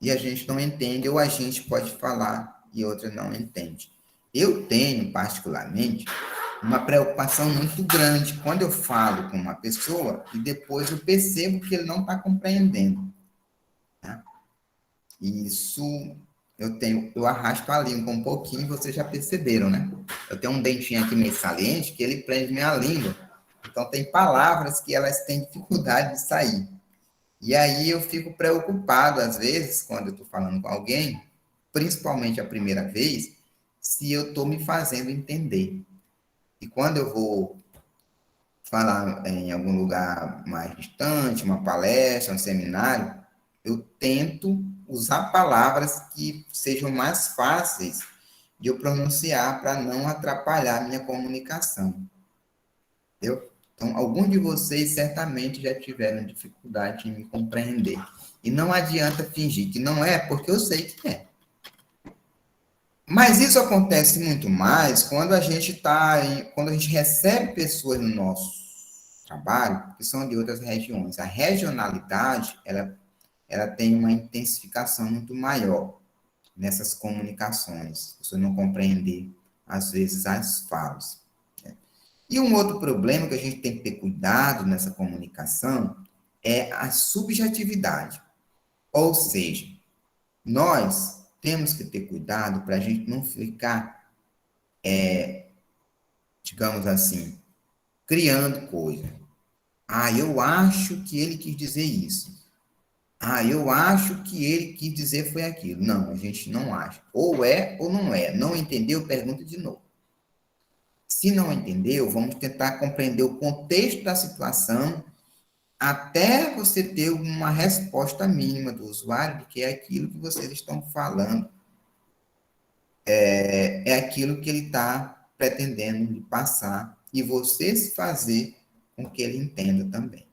e a gente não entende, ou a gente pode falar e outra não entende. Eu tenho, particularmente, uma preocupação muito grande quando eu falo com uma pessoa e depois eu percebo que ele não está compreendendo. Tá? Isso eu arrasto a língua um pouquinho, vocês já perceberam, né? Eu tenho um dentinho aqui meio saliente que ele prende minha língua. Então, tem palavras que elas têm dificuldade de sair. E aí eu fico preocupado, às vezes, quando eu estou falando com alguém, principalmente a primeira vez, se eu estou me fazendo entender. E quando eu vou falar em algum lugar mais distante, uma palestra, um seminário, eu tento usar palavras que sejam mais fáceis de eu pronunciar para não atrapalhar a minha comunicação. Entendeu? Então, alguns de vocês certamente já tiveram dificuldade em me compreender. E não adianta fingir que não é, porque eu sei que é. Mas isso acontece muito mais quando a gente quando a gente recebe pessoas no nosso trabalho que são de outras regiões. A regionalidade, ela ela tem uma intensificação muito maior nessas comunicações, você não compreender, às vezes, as falas. E um outro problema que a gente tem que ter cuidado nessa comunicação é a subjetividade. Ou seja, nós temos que ter cuidado para a gente não ficar, digamos assim, criando coisa. Ah, eu acho que ele quis dizer isso. Ah, eu acho que ele quis dizer foi aquilo. Não, a gente não acha. Ou é ou não é. Não entendeu? Pergunta de novo. Se não entendeu, vamos tentar compreender o contexto da situação até você ter uma resposta mínima do usuário de que é aquilo que vocês estão falando, é aquilo que ele está pretendendo lhe passar e vocês fazer com que ele entenda também.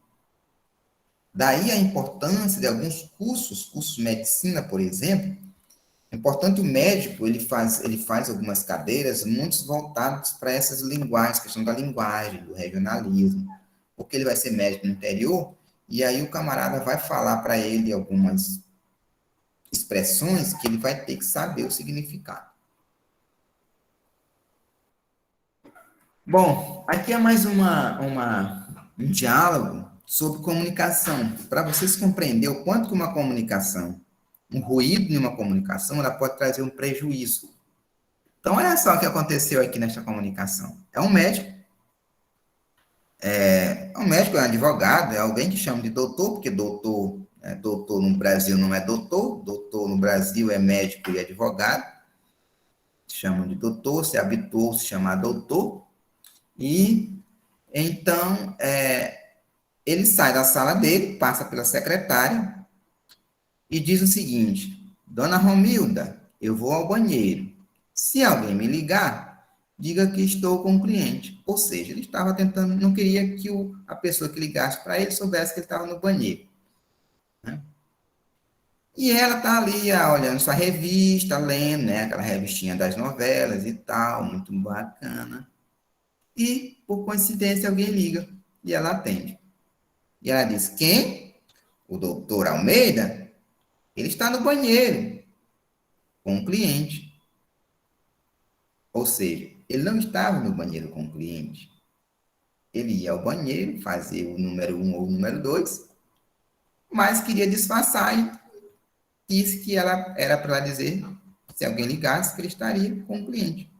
Daí a importância de alguns cursos de medicina, por exemplo. É importante o médico, ele faz algumas cadeiras muito voltadas para essas linguagens, questão da linguagem, do regionalismo, porque ele vai ser médico no interior, e aí o camarada vai falar para ele algumas expressões que ele vai ter que saber o significado. Bom, aqui é mais um diálogo sobre comunicação, para vocês compreenderem o quanto que uma comunicação, um ruído em uma comunicação, ela pode trazer um prejuízo. Então, olha só o que aconteceu aqui nesta comunicação. É um médico, é um advogado, é alguém que chama de doutor, porque doutor no Brasil não é doutor no Brasil é médico e advogado, chamam de doutor, se habituou a se chamar doutor, e então ele sai da sala dele, passa pela secretária e diz o seguinte: Dona Romilda, eu vou ao banheiro. Se alguém me ligar, diga que estou com o cliente. Ou seja, ele estava tentando, não queria que a pessoa que ligasse para ele soubesse que ele estava no banheiro. Né? E ela está ali olhando sua revista, lendo, né? Aquela revistinha das novelas e tal, muito bacana. E, por coincidência, alguém liga e ela atende. E ela diz: quem? O doutor Almeida? Ele está no banheiro com o cliente. Ou seja, ele não estava no banheiro com o cliente. Ele ia ao banheiro, fazia o número 1 ou o número 2, mas queria disfarçar e disse que ela era para dizer, se alguém ligasse, que ele estaria com o cliente.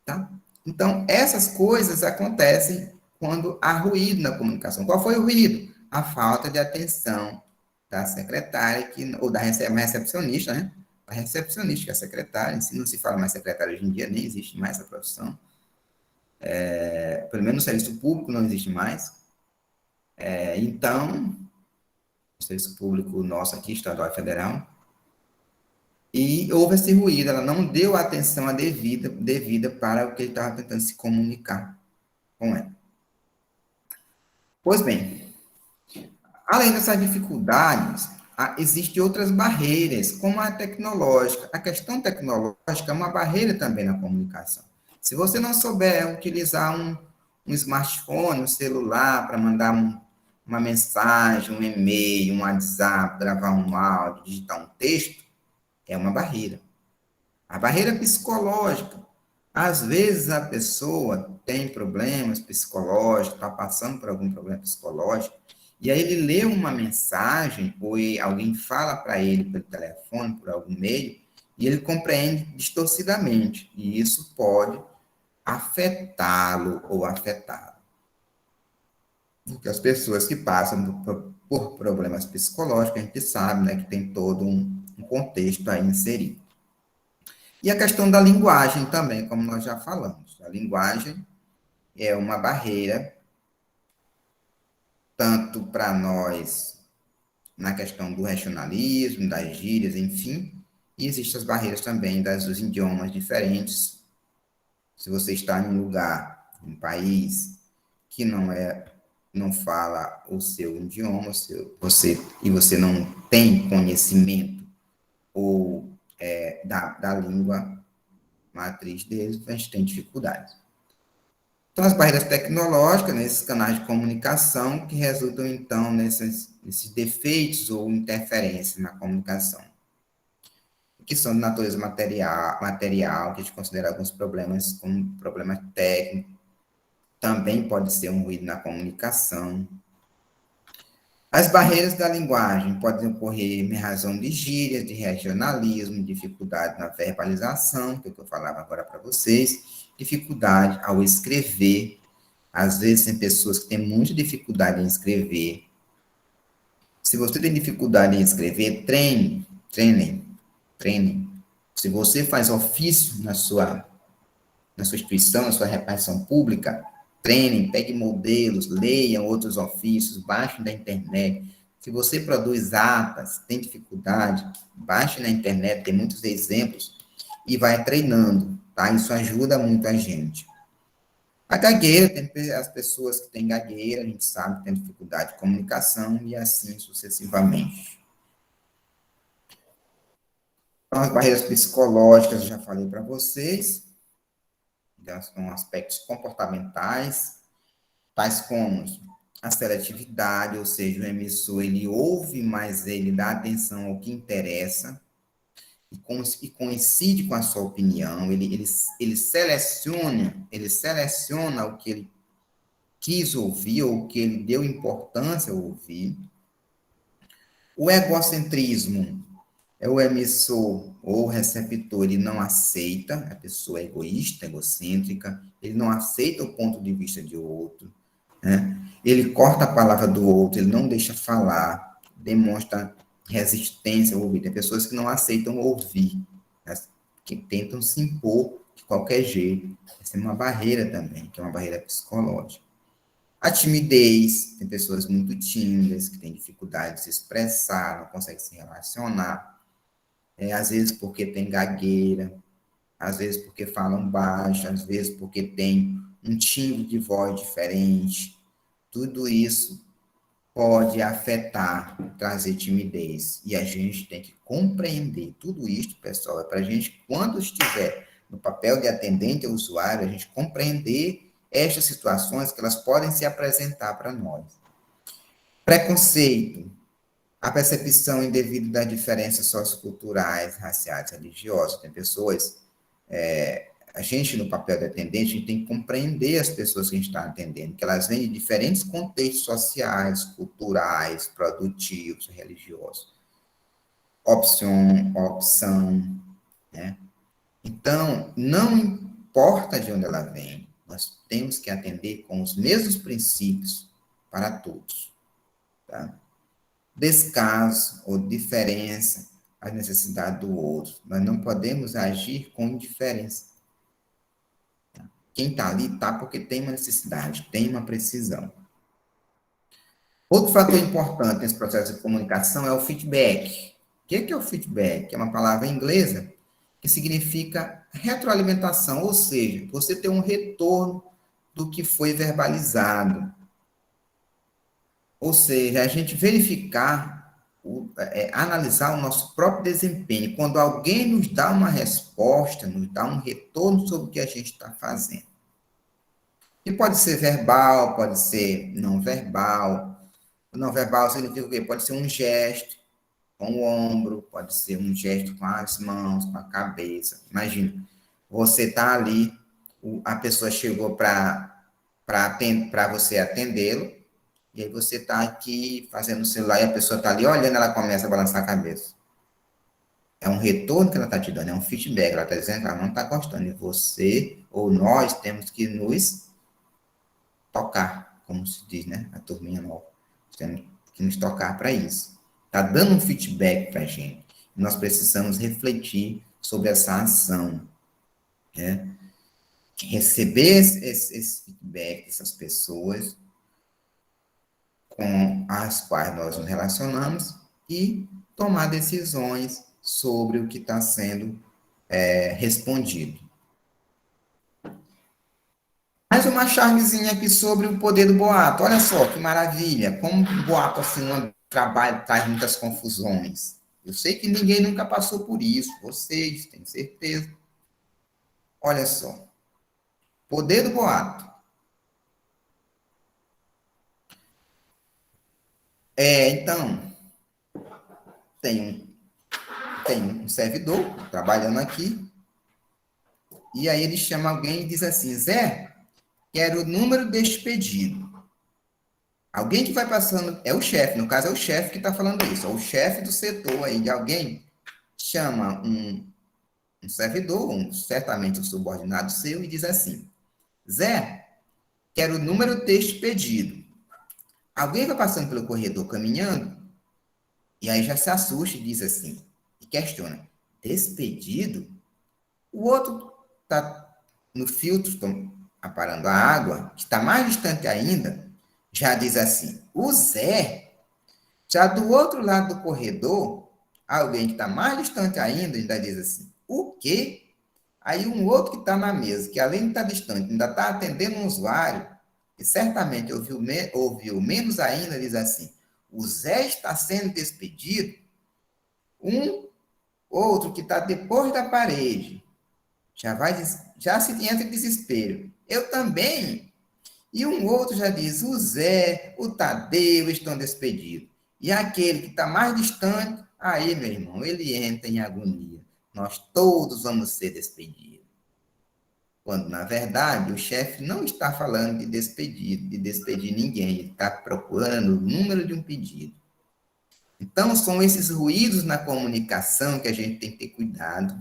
Tá? Então, essas coisas acontecem quando há ruído na comunicação. Qual foi o ruído? A falta de atenção da secretária, ou da recepcionista, né? A recepcionista, que é a secretária, não se fala mais secretária hoje em dia, nem existe mais essa profissão. Pelo menos no serviço público não existe mais. Então, o serviço público nosso aqui, estadual e federal, e houve esse ruído, ela não deu a atenção devida para o que ele estava tentando se comunicar com ela. Pois bem, além dessas dificuldades, existem outras barreiras, como a tecnológica. A questão tecnológica é uma barreira também na comunicação. Se você não souber utilizar um smartphone, um celular, para mandar uma mensagem, um e-mail, um WhatsApp, gravar um áudio, digitar um texto, é uma barreira. A barreira psicológica. Às vezes a pessoa tem problemas psicológicos, está passando por algum problema psicológico, e aí ele lê uma mensagem, ou alguém fala para ele pelo telefone, por algum meio, e ele compreende distorcidamente, e isso pode afetá-lo ou afetá-la. Porque as pessoas que passam por problemas psicológicos, a gente sabe, né, que tem todo um contexto aí inserido. E a questão da linguagem também, como nós já falamos. A linguagem é uma barreira, tanto para nós, na questão do regionalismo, das gírias, enfim, e existem as barreiras também dos idiomas diferentes. Se você está em um lugar, um país, que não fala o seu idioma, e você não tem conhecimento ou da língua matriz deles, a gente tem dificuldades. Então, as barreiras tecnológicas, né, esses canais de comunicação que resultam, então, nesses defeitos ou interferências na comunicação, que são de natureza material, que a gente considera alguns problemas como problemas técnicos, também pode ser um ruído na comunicação. As barreiras da linguagem podem ocorrer em razão de gírias, de regionalismo, dificuldade na verbalização, que é o que eu falava agora para vocês, dificuldade ao escrever. Às vezes tem pessoas que têm muita dificuldade em escrever. Se você tem dificuldade em escrever, treine. Se você faz ofício na sua instituição, na sua repartição pública, treinem, pegue modelos, leiam outros ofícios, baixem da internet. Se você produz atas, tem dificuldade, baixe na internet, tem muitos exemplos, e vai treinando, tá? Isso ajuda muito a gente. A gagueira, tem as pessoas que têm gagueira, a gente sabe que tem dificuldade de comunicação, e assim sucessivamente. Então, as barreiras psicológicas, eu já falei para vocês, são aspectos comportamentais, tais como a seletividade, ou seja, o emissor ele ouve, mas ele dá atenção ao que interessa e coincide com a sua opinião, ele seleciona o que ele quis ouvir ou o que ele deu importância a ouvir. O egocentrismo é o emissor ou o receptor, ele não aceita, a pessoa é egoísta, egocêntrica, ele não aceita o ponto de vista de outro, né? Ele corta a palavra do outro, ele não deixa falar, demonstra resistência ao ouvir. Tem pessoas que não aceitam ouvir, né? Que tentam se impor de qualquer jeito. Essa é uma barreira também, que é uma barreira psicológica. A timidez, tem pessoas muito tímidas, que têm dificuldade de se expressar, não conseguem se relacionar, às vezes porque tem gagueira, às vezes porque falam baixo, às vezes porque tem um timbre de voz diferente. Tudo isso pode afetar, trazer timidez. E a gente tem que compreender tudo isso, pessoal, é para a gente, quando estiver no papel de atendente ao usuário, a gente compreender estas situações que elas podem se apresentar para nós. Preconceito, a percepção indevida das diferenças socioculturais, raciais, religiosas. Tem pessoas, a gente no papel de atendente, a gente tem que compreender as pessoas que a gente está atendendo, que elas vêm de diferentes contextos sociais, culturais, produtivos, religiosos. Opção, né? Então, não importa de onde ela vem, nós temos que atender com os mesmos princípios para todos, tá? Descaso ou diferença à necessidade do outro. Nós não podemos agir com indiferença. Quem está ali está porque tem uma necessidade, tem uma precisão. Outro fator importante nesse processo de comunicação é o feedback. O que é o feedback? É uma palavra inglesa que significa retroalimentação, ou seja, você tem um retorno do que foi verbalizado. Ou seja, a gente verificar, analisar o nosso próprio desempenho. Quando alguém nos dá uma resposta, nos dá um retorno sobre o que a gente está fazendo. E pode ser verbal, pode ser não verbal. Não verbal significa o quê? Pode ser um gesto com o ombro, pode ser um gesto com as mãos, com a cabeça. Imagina, você está ali, a pessoa chegou para você atendê-lo, e aí você está aqui fazendo o celular e a pessoa está ali olhando, ela começa a balançar a cabeça. É um retorno que ela está te dando, é um feedback. Ela está dizendo que ela não está gostando. E você ou nós temos que nos tocar, como se diz, né? A turminha nova. Temos que nos tocar para isso. Está dando um feedback para a gente. Nós precisamos refletir sobre essa ação, né? Receber esse feedback dessas pessoas com as quais nós nos relacionamos e tomar decisões sobre o que está sendo respondido. Mais uma charmezinha aqui sobre o poder do boato. Olha só que maravilha, como o boato assim, um trabalho traz muitas confusões. Eu sei que ninguém nunca passou por isso, vocês, tenho certeza. Olha só, poder do boato. Então, tem um servidor trabalhando aqui, e aí ele chama alguém e diz assim, Zé, quero o número deste pedido. Alguém que vai passando, é o chefe, no caso é o chefe que está falando isso, é o chefe do setor aí de alguém, chama um servidor, certamente um subordinado seu, e diz assim, Zé, quero o número deste pedido. Alguém vai passando pelo corredor caminhando, e aí já se assusta e diz assim, e questiona, despedido? O outro está no filtro, aparando a água, que está mais distante ainda, já diz assim, o Zé, já do outro lado do corredor, alguém que está mais distante ainda diz assim, o quê? Aí um outro que está na mesa, que além de estar distante, ainda está atendendo um usuário, que certamente ouviu menos ainda, diz assim, o Zé está sendo despedido, um outro que está depois da parede, já se entra em desespero. Eu também. E um outro já diz, o Zé, o Tadeu estão despedidos. E aquele que está mais distante, aí, meu irmão, ele entra em agonia. Nós todos vamos ser despedidos. Quando, na verdade, o chefe não está falando de despedir ninguém, ele está procurando o número de um pedido. Então, são esses ruídos na comunicação que a gente tem que ter cuidado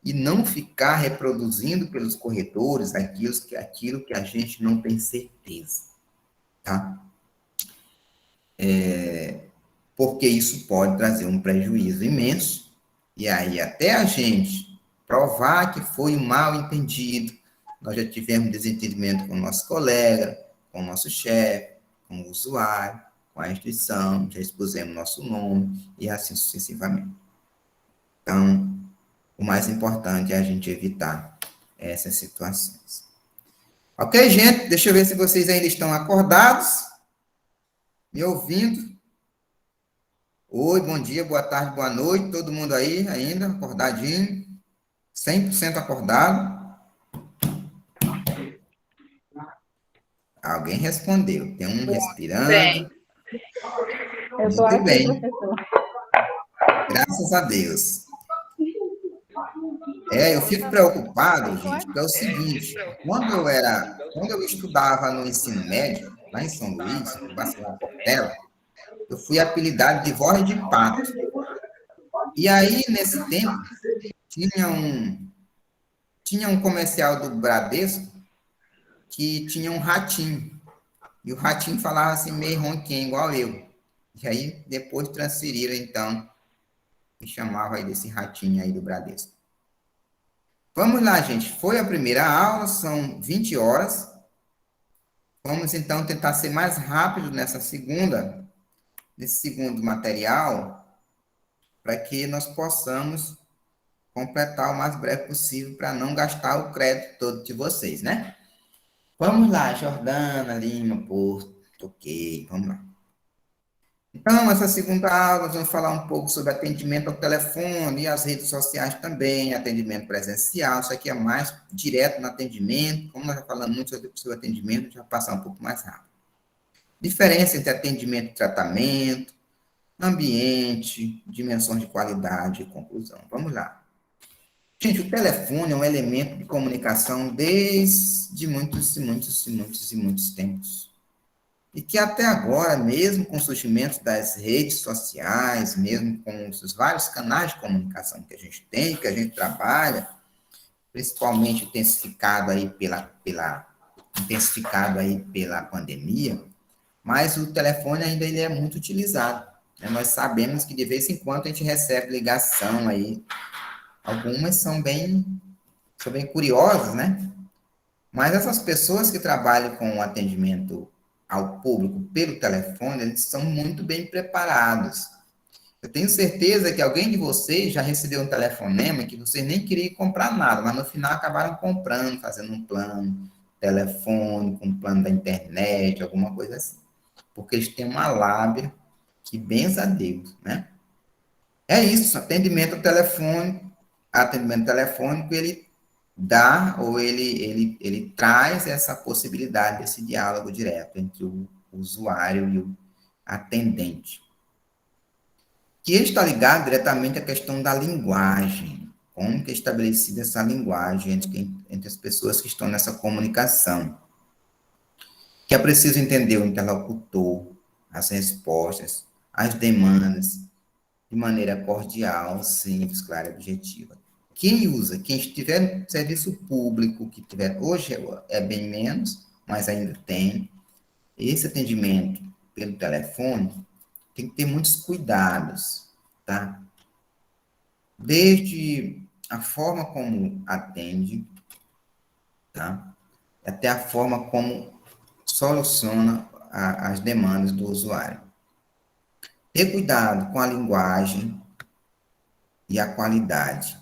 e não ficar reproduzindo pelos corredores aquilo que a gente não tem certeza, tá? Porque isso pode trazer um prejuízo imenso, e aí até a gente provar que foi um mal entendido, nós já tivemos desentendimento com o nosso colega, com o nosso chefe, com o usuário, com a instituição, já expusemos nosso nome, e assim sucessivamente. Então, o mais importante é a gente evitar essas situações. Ok, gente? Deixa eu ver se vocês ainda estão acordados, me ouvindo. Oi, bom dia, boa tarde, boa noite. Todo mundo aí ainda acordadinho? 100% acordado? Alguém respondeu. Tem um respirando. Bem, eu estou Muito aqui, bem, professor. graças a Deus. Eu fico preocupado, gente, porque é o seguinte, quando eu estudava no ensino médio, lá em São Luís, no Bacelar Portela, eu fui apelidado de voz de pato. E aí, nesse tempo, tinha um comercial do Bradesco que tinha um ratinho. E o ratinho falava assim, meio ronquinho, igual eu. E aí, depois transferiram, então, e chamava aí desse ratinho aí do Bradesco. Vamos lá, gente. Foi a primeira aula, são 20 horas. Vamos, então, tentar ser mais rápido nesse segundo material, para que nós possamos completar o mais breve possível, para não gastar o crédito todo de vocês, né? Vamos lá, Jordana, Lima, Porto, ok, vamos lá. Então, essa segunda aula, nós vamos falar um pouco sobre atendimento ao telefone e as redes sociais também, atendimento presencial, isso aqui é mais direto no atendimento, como nós já falamos muito sobre atendimento, a gente vai passar um pouco mais rápido. Diferença entre atendimento e tratamento, ambiente, dimensões de qualidade e conclusão. Vamos lá. Gente, o telefone é um elemento de comunicação desde muitos e muitos e muitos e muitos tempos. E que até agora, mesmo com o surgimento das redes sociais, mesmo com os vários canais de comunicação que a gente tem, que a gente trabalha, principalmente intensificado aí pela pandemia, mas o telefone ainda ele é muito utilizado, né? Nós sabemos que de vez em quando a gente recebe ligação aí, algumas são bem curiosas, né? Mas essas pessoas que trabalham com o atendimento ao público pelo telefone, eles são muito bem preparados. Eu tenho certeza que alguém de vocês já recebeu um telefonema que vocês nem queriam comprar nada, mas no final acabaram comprando, fazendo um plano telefônico, um plano da internet, alguma coisa assim. Porque eles têm uma lábia que benza a Deus, né? É isso, atendimento telefônico, ele dá ou ele traz essa possibilidade desse diálogo direto entre o usuário atendente, que está ligado diretamente à questão da linguagem, como que é estabelecida essa linguagem entre as pessoas que estão nessa comunicação, que é preciso entender o interlocutor, as respostas, as demandas, de maneira cordial, simples, clara e objetiva. Quem usa, quem estiver no serviço público, que tiver, hoje é bem menos, mas ainda tem, esse atendimento pelo telefone, tem que ter muitos cuidados, tá? Desde a forma como atende, tá? Até a forma como soluciona as demandas do usuário. Ter cuidado com a linguagem e a qualidade.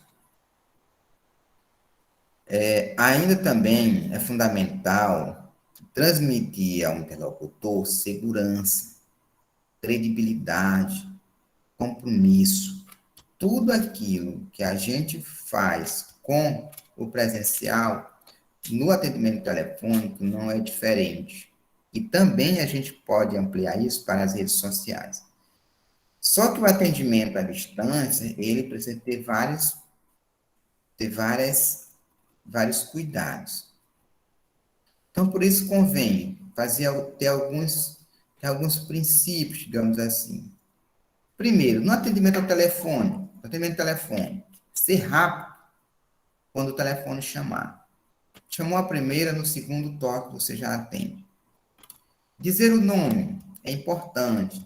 Ainda também é fundamental transmitir ao interlocutor segurança, credibilidade, compromisso. Tudo aquilo que a gente faz com o presencial, no atendimento telefônico, não é diferente. E também a gente pode ampliar isso para as redes sociais. Só que o atendimento à distância, ele precisa ter vários cuidados. Então, por isso convém ter alguns princípios, digamos assim. Primeiro, no atendimento ao telefone, ser rápido quando o telefone chamar. Chamou a primeira, no segundo toque você já atende. Dizer o nome é importante.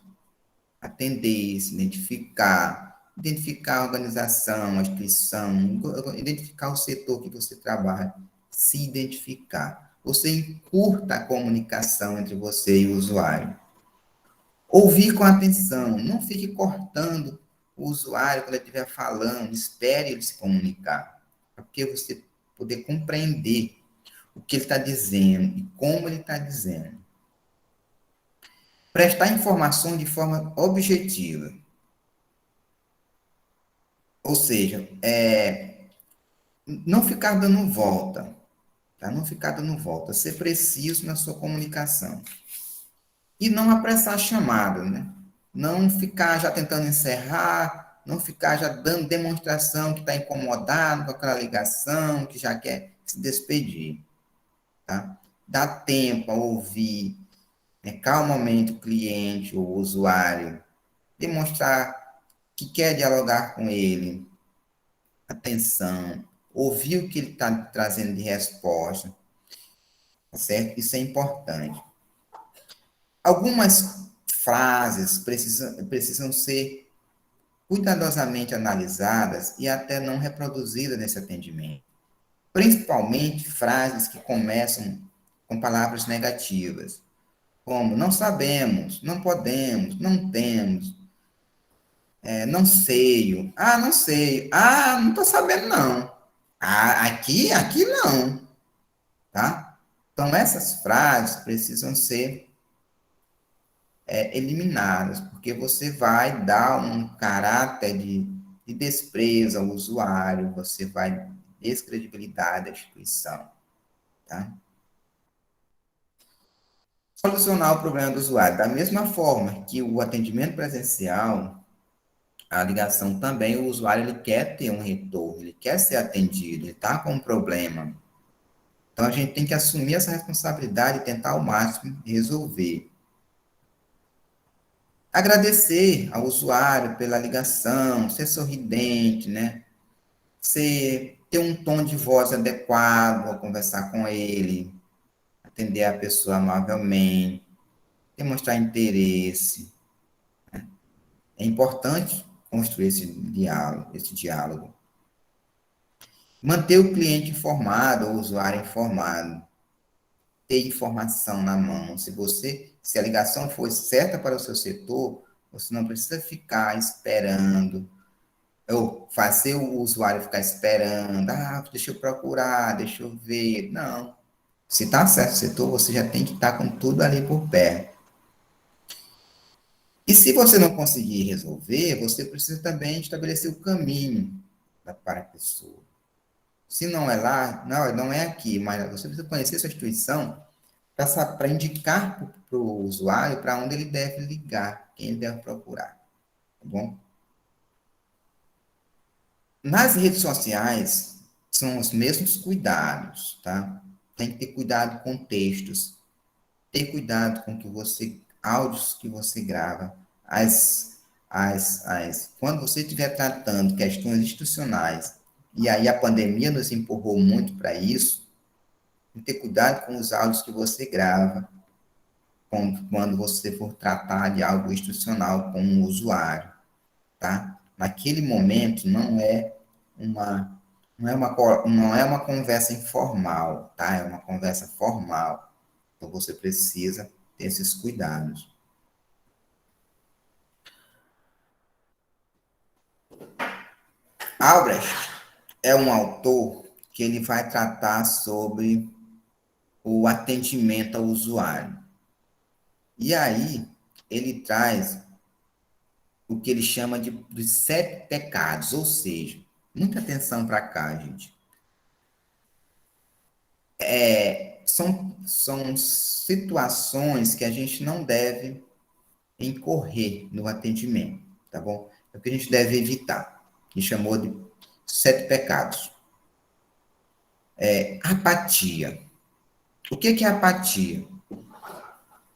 Atender, se identificar a organização, a instituição, identificar o setor que você trabalha, se identificar. Você encurta a comunicação entre você e o usuário. Ouvir com atenção, não fique cortando o usuário quando ele estiver falando, espere ele se comunicar, para que você poder compreender o que ele está dizendo e como ele está dizendo. Prestar informação de forma objetiva. Ou seja, não ficar dando volta, tá? Não ficar dando volta, ser preciso na sua comunicação. E não apressar a chamada, né? Não ficar já tentando encerrar, não ficar já dando demonstração que está incomodado com aquela ligação, que já quer se despedir, tá? Dá tempo a ouvir, né, calmamente o cliente ou o usuário, demonstrar que quer dialogar com ele, atenção, ouvir o que ele está trazendo de resposta, tá certo? Isso é importante. Algumas frases precisam ser cuidadosamente analisadas e até não reproduzidas nesse atendimento. Principalmente frases que começam com palavras negativas, como não sabemos, não podemos, não temos, não sei, não sei, não estou sabendo não, aqui não, tá? Então, essas frases precisam ser eliminadas, porque você vai dar um caráter de desprezo ao usuário, você vai descredibilidade da instituição, tá? Solucionar o problema do usuário. Da mesma forma que o atendimento presencial, a ligação também, o usuário ele quer ter um retorno, ele quer ser atendido, ele está com um problema. Então, a gente tem que assumir essa responsabilidade e tentar ao máximo resolver. Agradecer ao usuário pela ligação, ser sorridente, né? Ter um tom de voz adequado ao conversar com ele, atender a pessoa amavelmente, demonstrar interesse. É importante construir esse diálogo. Manter o cliente informado, o usuário informado, ter informação na mão. Se a ligação for certa para o seu setor, você não precisa ficar esperando, ou fazer o usuário ficar esperando, deixa eu procurar, deixa eu ver. Não. Se está certo o setor, você já tem que estar com tudo ali por perto. E se você não conseguir resolver, você precisa também estabelecer o caminho para a pessoa. Se não é lá, não é aqui, mas você precisa conhecer essa instituição para indicar para o usuário para onde ele deve ligar, quem ele deve procurar, tá bom? Nas redes sociais, são os mesmos cuidados, tá? Tem que ter cuidado com textos, ter cuidado com que você, áudios que você grava, quando você estiver tratando questões institucionais, e aí a pandemia nos empurrou muito para isso, tem que ter cuidado com os áudios que você grava, quando você for tratar de algo institucional com um usuário, tá? Naquele momento uma, não é uma conversa informal, tá? É uma conversa formal. Então você precisa ter esses cuidados. Albrecht é um autor que ele vai tratar sobre o atendimento ao usuário. E aí ele traz o que ele chama de 7 pecados, ou seja, muita atenção para cá, gente. São situações que a gente não deve incorrer no atendimento, tá bom? É o que a gente deve evitar. Que chamou de 7 pecados. Apatia. O que é apatia?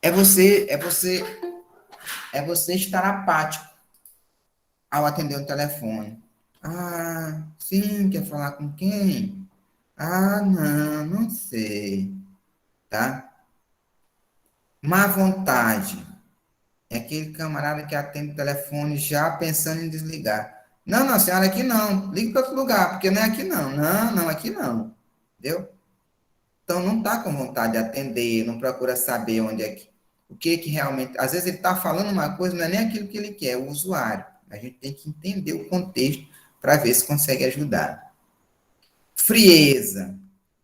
É você estar apático ao atender o telefone. Ah, sim, quer falar com quem? Ah, não sei, tá? Má vontade. É aquele camarada que atende o telefone já pensando em desligar. Não, senhora, aqui não. Ligue para outro lugar, porque não é aqui não. Não, aqui não. Entendeu? Então, não está com vontade de atender, não procura saber onde é que, o que realmente... Às vezes ele está falando uma coisa, não é nem aquilo que ele quer, é o usuário. A gente tem que entender o contexto para ver se consegue ajudar. Frieza.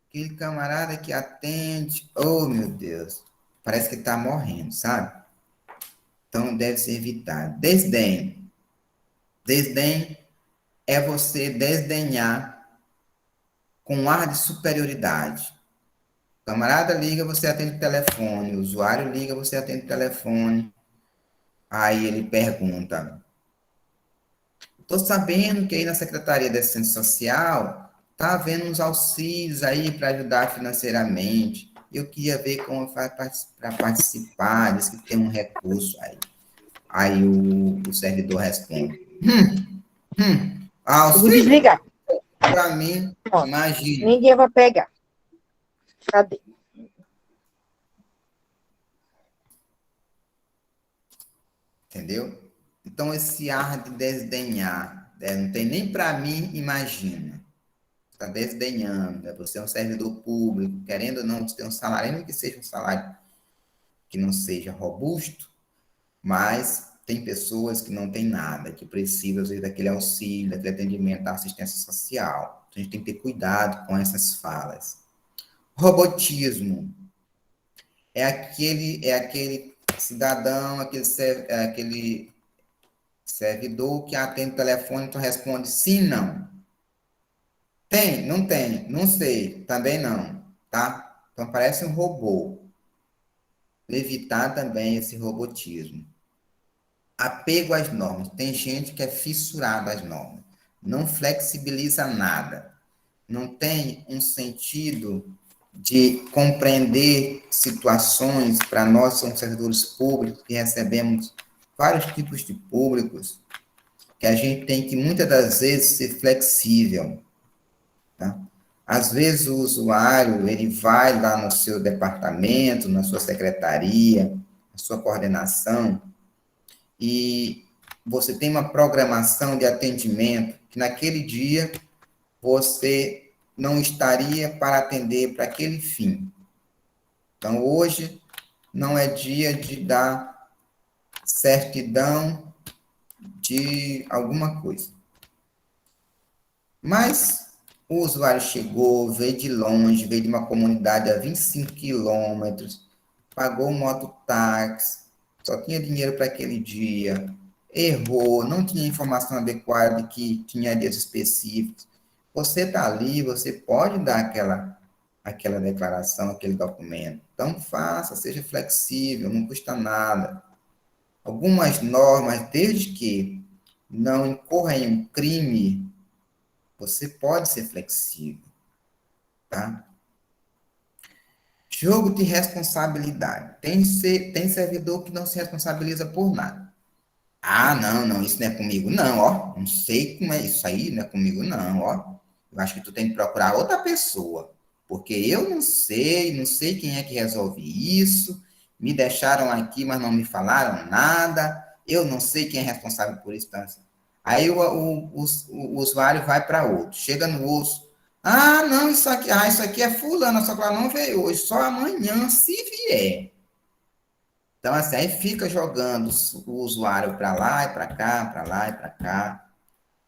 Aquele camarada que atende, oh, meu Deus, parece que está morrendo, sabe? Então, deve ser evitado. Desdém. Desdém é você desdenhar com ar de superioridade. O camarada liga, você atende o telefone. O usuário liga, você atende o telefone. Aí ele pergunta: estou sabendo que aí na Secretaria de Assistência Social está havendo uns auxílios aí para ajudar financeiramente. Eu queria ver como faz para participar, diz que tem um recurso aí. Aí o servidor responde: Eu vou auxílio? desligar. Para mim, Pronto. imagine. Ninguém vai pegar. Cadê? Entendeu? Então, esse ar de desdenhar, né? Não tem nem para mim, imagina. Está desdenhando, né? Você é um servidor público, querendo ou não, você tem um salário, ainda que seja um salário que não seja robusto, mas tem pessoas que não têm nada, que precisam, às vezes, daquele auxílio, daquele atendimento da assistência social. Então, a gente tem que ter cuidado com essas falas. Robotismo é aquele cidadão, aquele servidor que atende o telefone, então responde sim, não. Tem? Não tem. Não sei. Também não. Tá? Então parece um robô. Evitar também esse robotismo. Apego às normas. Tem gente que é fissurada às normas. Não flexibiliza nada. Não tem um sentido de compreender situações. Para nós, somos servidores públicos, que recebemos vários tipos de públicos, que a gente tem que, muitas das vezes, ser flexível. Tá? Às vezes, o usuário ele vai lá no seu departamento, na sua secretaria, na sua coordenação, e você tem uma programação de atendimento que, naquele dia, você não estaria para atender para aquele fim. Então, hoje, não é dia de dar certidão de alguma coisa. Mas o usuário chegou, veio de longe, veio de uma comunidade a 25 quilômetros, pagou um mototáxi, só tinha dinheiro para aquele dia, errou, não tinha informação adequada de que tinha dias específicos. Você está ali, você pode dar aquela declaração, aquele documento. Então, faça, seja flexível, não custa nada. Algumas normas, desde que não incorra em um crime, você pode ser flexível, tá? Jogo de responsabilidade. Tem servidor que não se responsabiliza por nada. Ah, não, isso não é comigo, não, ó. Não sei como é isso aí, não é comigo, não, ó. Eu acho que tu tem que procurar outra pessoa, porque eu não sei quem é que resolve isso. Me deixaram aqui, mas não me falaram nada. Eu não sei quem é responsável por isso. Então, assim. Aí o usuário vai para outro, chega no outro. Ah, não, isso aqui é fulano, só que ela não veio hoje, só amanhã, se vier. Então, assim, aí fica jogando o usuário para lá e para cá, para lá e para cá,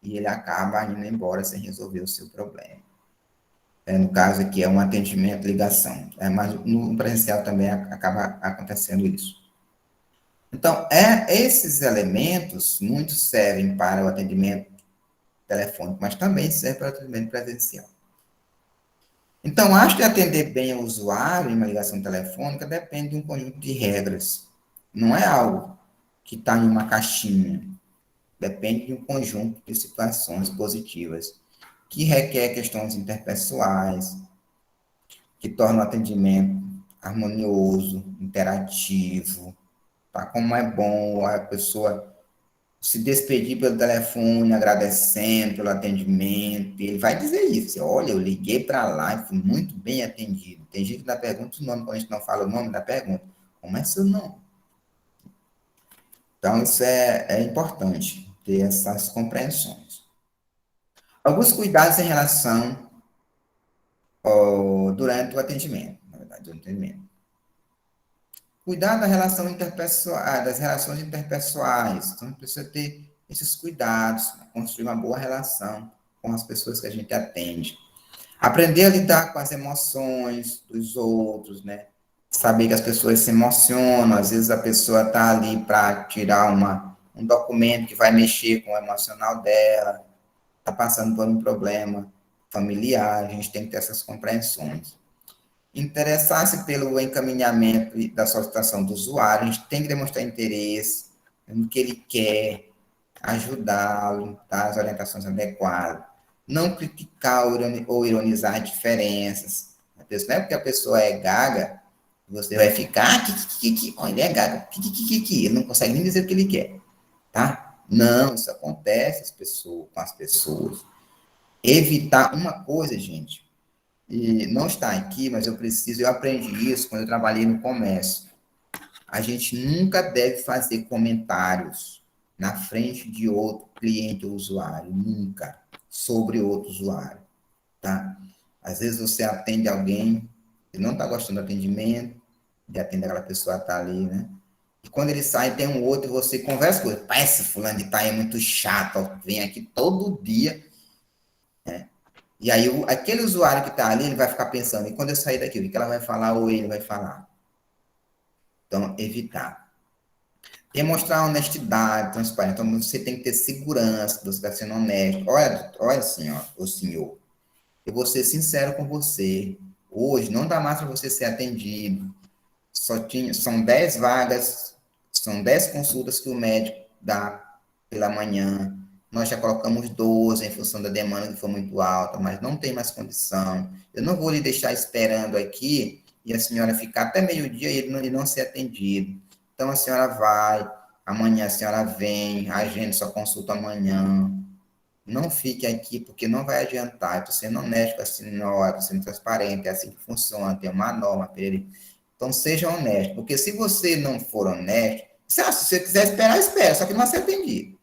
e ele acaba indo embora sem resolver o seu problema. No caso aqui é um atendimento, ligação, mas no presencial também acaba acontecendo isso. Então, esses elementos, muitos servem para o atendimento telefônico, mas também servem para o atendimento presencial. Então, acho que atender bem o usuário em uma ligação telefônica depende de um conjunto de regras. Não é algo que está em uma caixinha. Depende de um conjunto de situações positivas que requer questões interpessoais, que tornam o atendimento harmonioso, interativo, tá? Como é bom a pessoa se despedir pelo telefone, agradecendo pelo atendimento, ele vai dizer isso, olha, eu liguei para lá e fui muito bem atendido. Tem gente que ainda pergunta o nome, quando a gente não fala o nome da pergunta, como é seu nome? Então, isso é importante, ter essas compreensões. Alguns cuidados em relação durante o atendimento, na verdade, do atendimento. Cuidar da relação interpessoal, das relações interpessoais. Então, precisa ter esses cuidados, né? Construir uma boa relação com as pessoas que a gente atende. Aprender a lidar com as emoções dos outros, né? Saber que as pessoas se emocionam, às vezes a pessoa está ali para tirar um documento que vai mexer com o emocional dela, está passando por um problema familiar, a gente tem que ter essas compreensões. Interessar-se pelo encaminhamento da solicitação do usuário, a gente tem que demonstrar interesse no que ele quer, ajudá-lo, dar as orientações adequadas, não criticar ou ironizar diferenças. Não é porque a pessoa é gaga, você vai ficar, olha, ele é gaga, ele não consegue nem dizer o que ele quer, tá? Não, isso acontece com as pessoas. Evitar uma coisa, gente, e não está aqui, mas eu aprendi isso quando eu trabalhei no comércio. A gente nunca deve fazer comentários na frente de outro cliente ou usuário, nunca, sobre outro usuário, tá? Às vezes você atende alguém que não está gostando do atendimento, de atender aquela pessoa que está ali, né? E quando ele sai, tem um outro, e você conversa com ele, pai, esse fulano de tal é muito chato, ó, vem aqui todo dia, né? E aí, aquele usuário que está ali, ele vai ficar pensando, e quando eu sair daqui, o que ela vai falar ou ele vai falar? Então, evitar. Demonstrar honestidade, transparência. Então, você tem que ter segurança, você está sendo honesto. Olha assim, ó, o senhor, eu vou ser sincero com você. Hoje, não dá mais para você ser atendido. São 10 vagas, são 10 consultas que o médico dá pela manhã. Nós já colocamos 12 em função da demanda que foi muito alta, mas não tem mais condição. Eu não vou lhe deixar esperando aqui e a senhora ficar até meio-dia e ele não ser atendido. Então, a senhora vai, amanhã a senhora vem, agende sua consulta amanhã. Não fique aqui, porque não vai adiantar. Estou sendo honesto com a senhora, estou sendo transparente, é assim que funciona, tem uma norma para ele. Então, seja honesto, porque se você não for honesto, se você quiser esperar, espera, só que não vai ser atendido.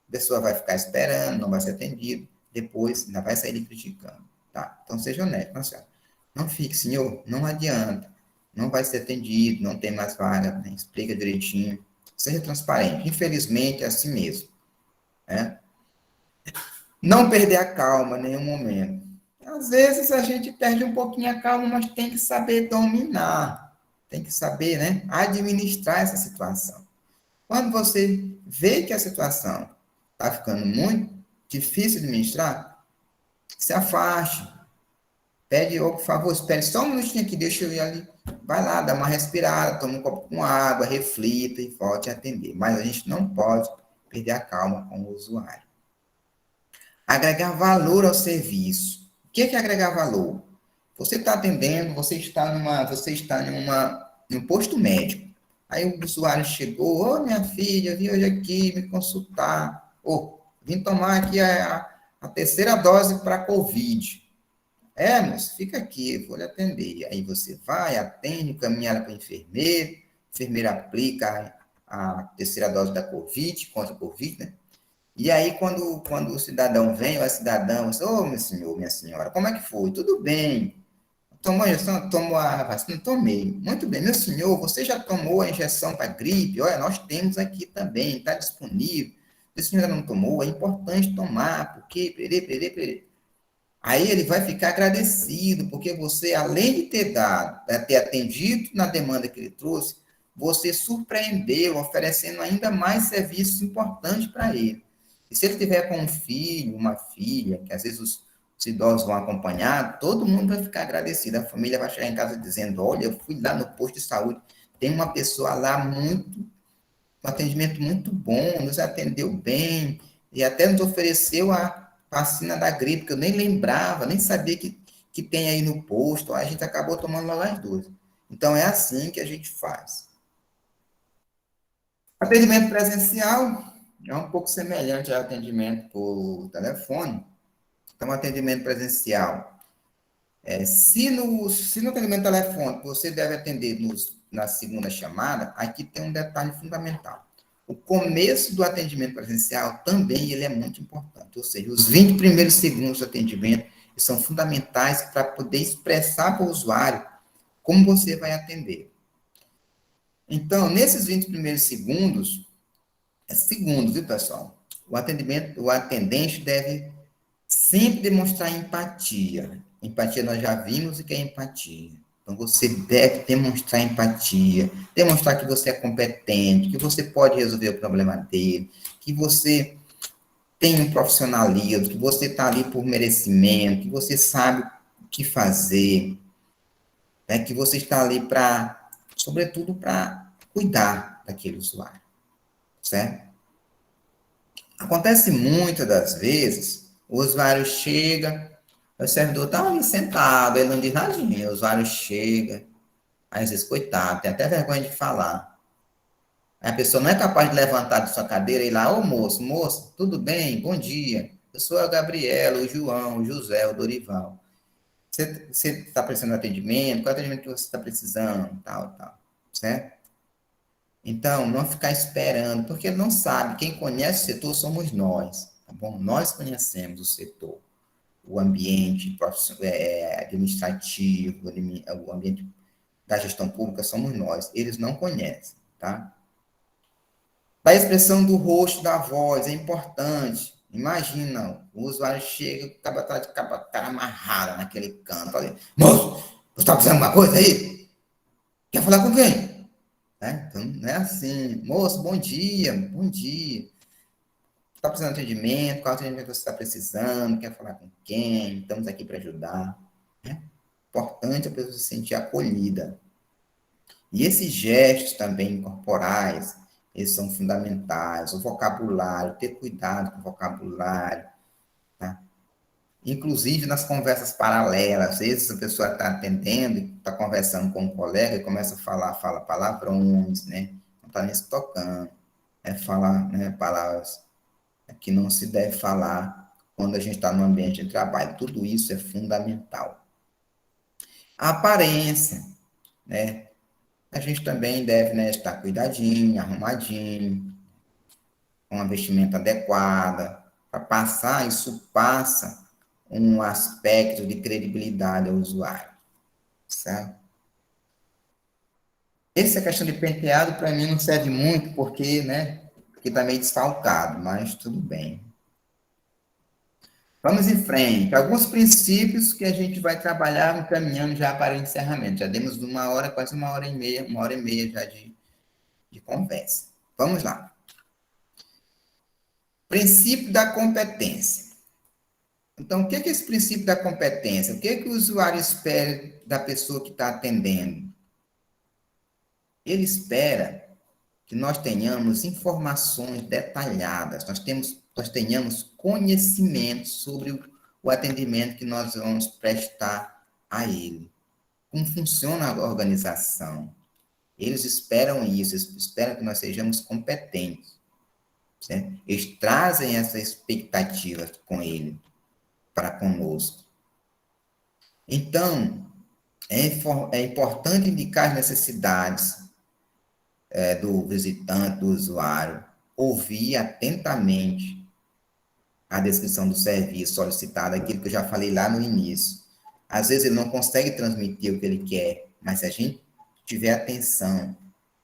A pessoa vai ficar esperando, não vai ser atendido, depois ainda vai sair lhe criticando, tá? Então, seja honesto, não, senhora. Não fique, senhor, não adianta, não vai ser atendido, não tem mais vaga, né? Explica direitinho, seja transparente. Infelizmente, é assim mesmo, né? Não perder a calma em nenhum momento. Às vezes a gente perde um pouquinho a calma, mas tem que saber dominar, tem que saber, né, administrar essa situação. Quando você vê que a situação está ficando muito difícil de administrar, se afaste, Pede, por favor, espere só um minutinho aqui, deixa eu ir ali. Vai lá, dá uma respirada, toma um copo com água, reflita e volte a atender. Mas a gente não pode perder a calma com o usuário. Agregar valor ao serviço. O que é agregar valor? Você está atendendo, em um posto médico. Aí o usuário chegou, ô minha filha, vim hoje aqui me consultar. Ô, vim tomar aqui a terceira dose para Covid. É, moço, fica aqui, eu vou lhe atender. Aí você vai, atende, caminha ela para o enfermeiro, a enfermeira aplica a terceira dose da Covid, contra a Covid, né? E aí, quando o cidadão vem, ou a cidadã, ô, meu senhor, minha senhora, como é que foi? Tudo bem. Tomou a injeção? Tomou a vacina? Tomei. Muito bem. Meu senhor, você já tomou a injeção para gripe? Olha, nós temos aqui também, está disponível. Se o senhor ainda não tomou, é importante tomar, porque... Perê, perê, perê. Aí ele vai ficar agradecido, porque você, além de ter atendido na demanda que ele trouxe, você surpreendeu, oferecendo ainda mais serviços importantes para ele. E se ele tiver com um filho, uma filha, que às vezes os idosos vão acompanhar, todo mundo vai ficar agradecido. A família vai chegar em casa dizendo: olha, eu fui lá no posto de saúde, tem uma pessoa lá um atendimento muito bom, nos atendeu bem, e até nos ofereceu a vacina da gripe, que eu nem lembrava, nem sabia que tem aí no posto, a gente acabou tomando logo as duas. Então, é assim que a gente faz. Atendimento presencial é um pouco semelhante ao atendimento por telefone. Então, atendimento presencial. Se no atendimento telefônico você deve atender na segunda chamada, aqui tem um detalhe fundamental. O começo do atendimento presencial também ele é muito importante, ou seja, os 20 primeiros segundos do atendimento são fundamentais para poder expressar para o usuário como você vai atender. Então, nesses 20 primeiros segundos, viu, pessoal? O atendente deve sempre demonstrar empatia. Empatia nós já vimos o que é empatia. Então você deve demonstrar empatia, demonstrar que você é competente, que você pode resolver o problema dele, que você tem um profissionalismo, que você está ali por merecimento, que você sabe o que fazer, né? Que você está ali para, sobretudo, para cuidar daquele usuário, certo? Acontece muitas das vezes, o usuário chega, o servidor está ali sentado, ele não diz nada, o usuário chega, aí às vezes, coitado, tem até vergonha de falar. Aí a pessoa não é capaz de levantar de sua cadeira e ir lá, ô moço, moça, tudo bem? Bom dia. Eu sou a Gabriela, o João, o José, o Dorival. Você está precisando de atendimento? Qual é o atendimento que você está precisando? Tal, tal. Certo? Então, não ficar esperando, porque ele não sabe. Quem conhece o setor somos nós, tá bom? Nós conhecemos o setor, o ambiente administrativo, o ambiente da gestão pública somos nós. Eles não conhecem, tá? Da expressão do rosto, da voz, é importante. Imagina, o usuário chega, acaba de cara amarrada naquele canto ali. Moço, você está precisando de alguma coisa aí? Quer falar com quem? Então, não é assim. Moço, bom dia, bom dia. Está precisando de atendimento? Qual atendimento você está precisando? Quer falar com quem? Estamos aqui para ajudar. É importante a pessoa se sentir acolhida. E esses gestos também corporais, eles são fundamentais. O vocabulário, ter cuidado com o vocabulário. Tá? Inclusive nas conversas paralelas, às vezes a pessoa está atendendo, está conversando com um colega e começa a fala palavrões, né? Não está nem se tocando. Falar, né, palavras que não se deve falar quando a gente está no ambiente de trabalho. Tudo isso é fundamental. A aparência, né? A gente também deve, né, estar cuidadinho, arrumadinho, com uma vestimenta adequada, para passar, isso passa um aspecto de credibilidade ao usuário, certo? Essa questão de penteado, para mim, não serve muito, porque, né, porque está meio desfalcado, mas tudo bem. Vamos em frente. Alguns princípios que a gente vai trabalhar encaminhando já para o encerramento. Já demos uma hora, quase uma hora e meia já de conversa. Vamos lá. Princípio da competência. Então, o que é esse princípio da competência? O que é que o usuário espera da pessoa que está atendendo? Ele espera que nós tenhamos informações detalhadas, nós tenhamos conhecimento sobre o atendimento que nós vamos prestar a ele. Como funciona a organização? Eles esperam isso, eles esperam que nós sejamos competentes. Certo? Eles trazem essa expectativa com ele, para conosco. Então, é importante indicar as necessidades do visitante, do usuário, ouvir atentamente a descrição do serviço solicitado, aquilo que eu já falei lá no início. Às vezes ele não consegue transmitir o que ele quer, mas se a gente tiver atenção,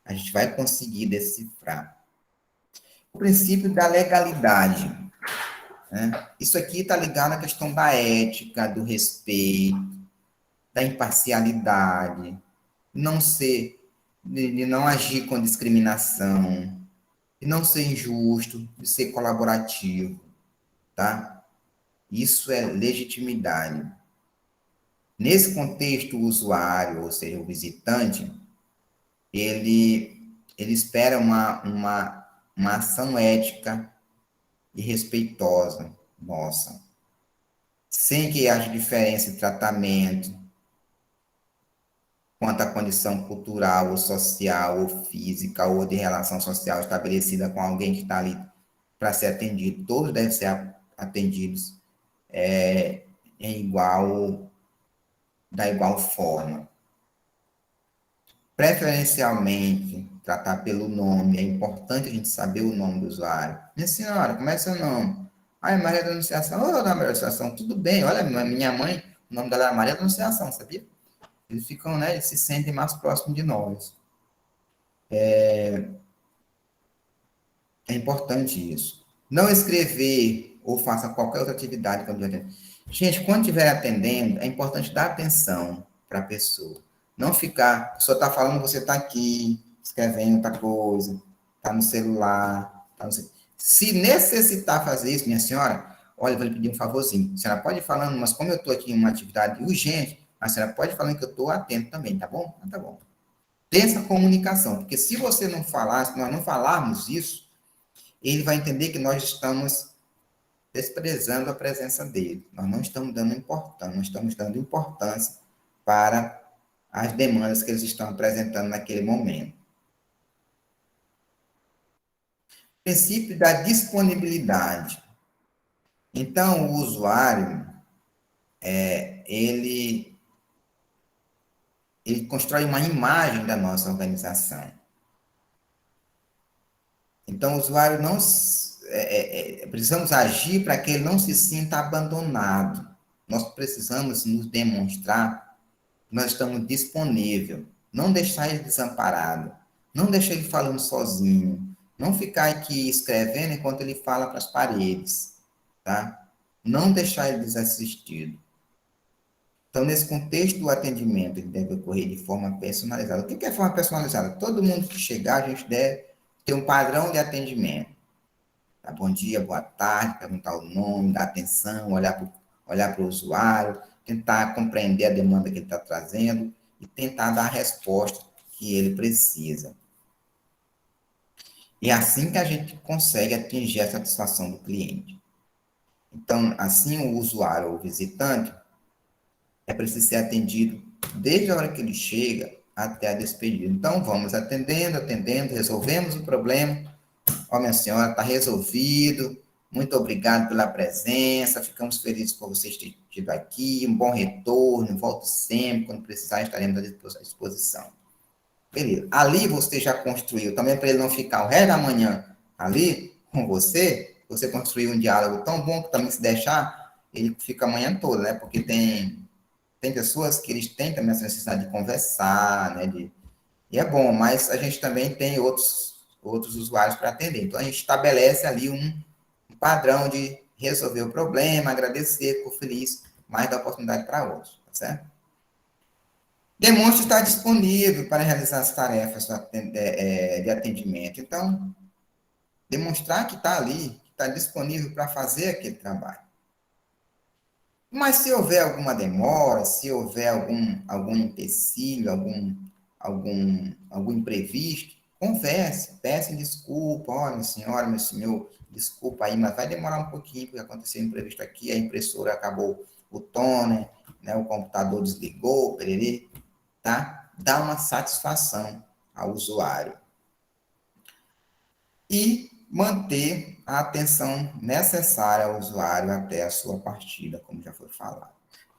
a gente vai conseguir decifrar. O princípio da legalidade. Né? Isso aqui está ligado à questão da ética, do respeito, da imparcialidade, não ser, de não agir com discriminação, de não ser injusto, de ser colaborativo, tá? Isso é legitimidade. Nesse contexto, o usuário, ou seja, o visitante, ele espera uma ação ética e respeitosa nossa, sem que haja diferença de tratamento quanto à condição cultural, ou social, ou física, ou de relação social estabelecida com alguém que está ali para ser atendido. Todos devem ser atendidos da igual forma. Preferencialmente, tratar pelo nome. É importante a gente saber o nome do usuário. Minha senhora, como é seu nome? Ah, é Maria da Anunciação. Ô, Maria da Anunciação, tudo bem? Olha, minha mãe, o nome dela é Maria da Anunciação, sabia? Eles ficam, né, eles se sentem mais próximos de nós. É importante isso. Não escrever ou faça qualquer outra atividade quando atender. Gente, quando estiver atendendo, é importante dar atenção para a pessoa. Não ficar, a pessoa está falando, você está aqui, escrevendo outra coisa, está no celular. Tá no... Se necessitar fazer isso, minha senhora, olha, eu vou lhe pedir um favorzinho. A senhora pode ir falando, mas como eu estou aqui em uma atividade urgente, a senhora pode ir falando que eu estou atento também, tá bom? Tá bom. Tem essa comunicação, porque se você não falar, se nós não falarmos isso, ele vai entender que nós estamos desprezando a presença dele. Nós não estamos dando importância, nós estamos dando importância para as demandas que eles estão apresentando naquele momento. Princípio da disponibilidade. Então, o usuário, ele constrói uma imagem da nossa organização. Então, o usuário não precisamos agir para que ele não se sinta abandonado. Nós precisamos nos demonstrar que nós estamos disponíveis, não deixar ele desamparado, não deixar ele falando sozinho, não ficar aqui escrevendo enquanto ele fala para as paredes, tá? Não deixar ele desassistido. Então, nesse contexto do atendimento, ele deve ocorrer de forma personalizada. O que é forma personalizada? Todo mundo que chegar, a gente deve ter um padrão de atendimento. Tá? Bom dia, boa tarde, perguntar o nome, dar atenção, olhar para o usuário, tentar compreender a demanda que ele está trazendo e tentar dar a resposta que ele precisa. E é assim que a gente consegue atingir a satisfação do cliente. Então, assim, o usuário ou o visitante é preciso ser atendido desde a hora que ele chega até a despedida. Então, vamos atendendo, resolvemos o problema. Ó, minha senhora, está resolvido. Muito obrigado pela presença. Ficamos felizes por vocês terem tido aqui. Um bom retorno. Volte sempre. Quando precisar, estaremos à disposição. Beleza. Ali você já construiu, também para ele não ficar o resto da manhã ali com você, você construiu um diálogo tão bom que também se deixar, ele fica a manhã toda, né? Porque tem pessoas que eles têm também essa necessidade de conversar, né? E é bom, mas a gente também tem outros usuários para atender. Então, a gente estabelece ali um padrão de resolver o problema, agradecer, ficou feliz, mas dá oportunidade para outros, tá certo? Demonstre estar disponível para realizar as tarefas de atendimento. Então, demonstrar que está ali, que está disponível para fazer aquele trabalho. Mas se houver alguma demora, se houver algum empecilho, algum imprevisto, converse, peça desculpa, olha, senhora, meu senhor, desculpa aí, mas vai demorar um pouquinho, porque aconteceu um imprevisto aqui, a impressora acabou o toner, né, o computador desligou, pererê, tá? Dá uma satisfação ao usuário. E manter a atenção necessária ao usuário até a sua partida, como já foi falado.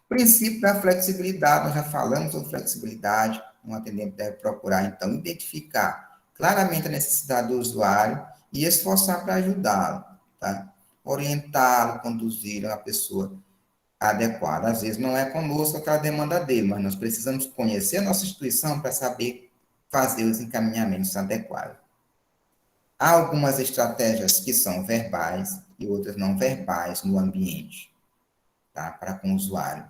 Princípio da flexibilidade, nós já falamos sobre flexibilidade, um atendente deve procurar, então, identificar claramente a necessidade do usuário e esforçar para ajudá-lo, tá? Orientá-lo, conduzir a pessoa adequada. Às vezes não é conosco aquela demanda dele, mas nós precisamos conhecer a nossa instituição para saber fazer os encaminhamentos adequados. Há algumas estratégias que são verbais e outras não verbais no ambiente, tá? Para com o usuário,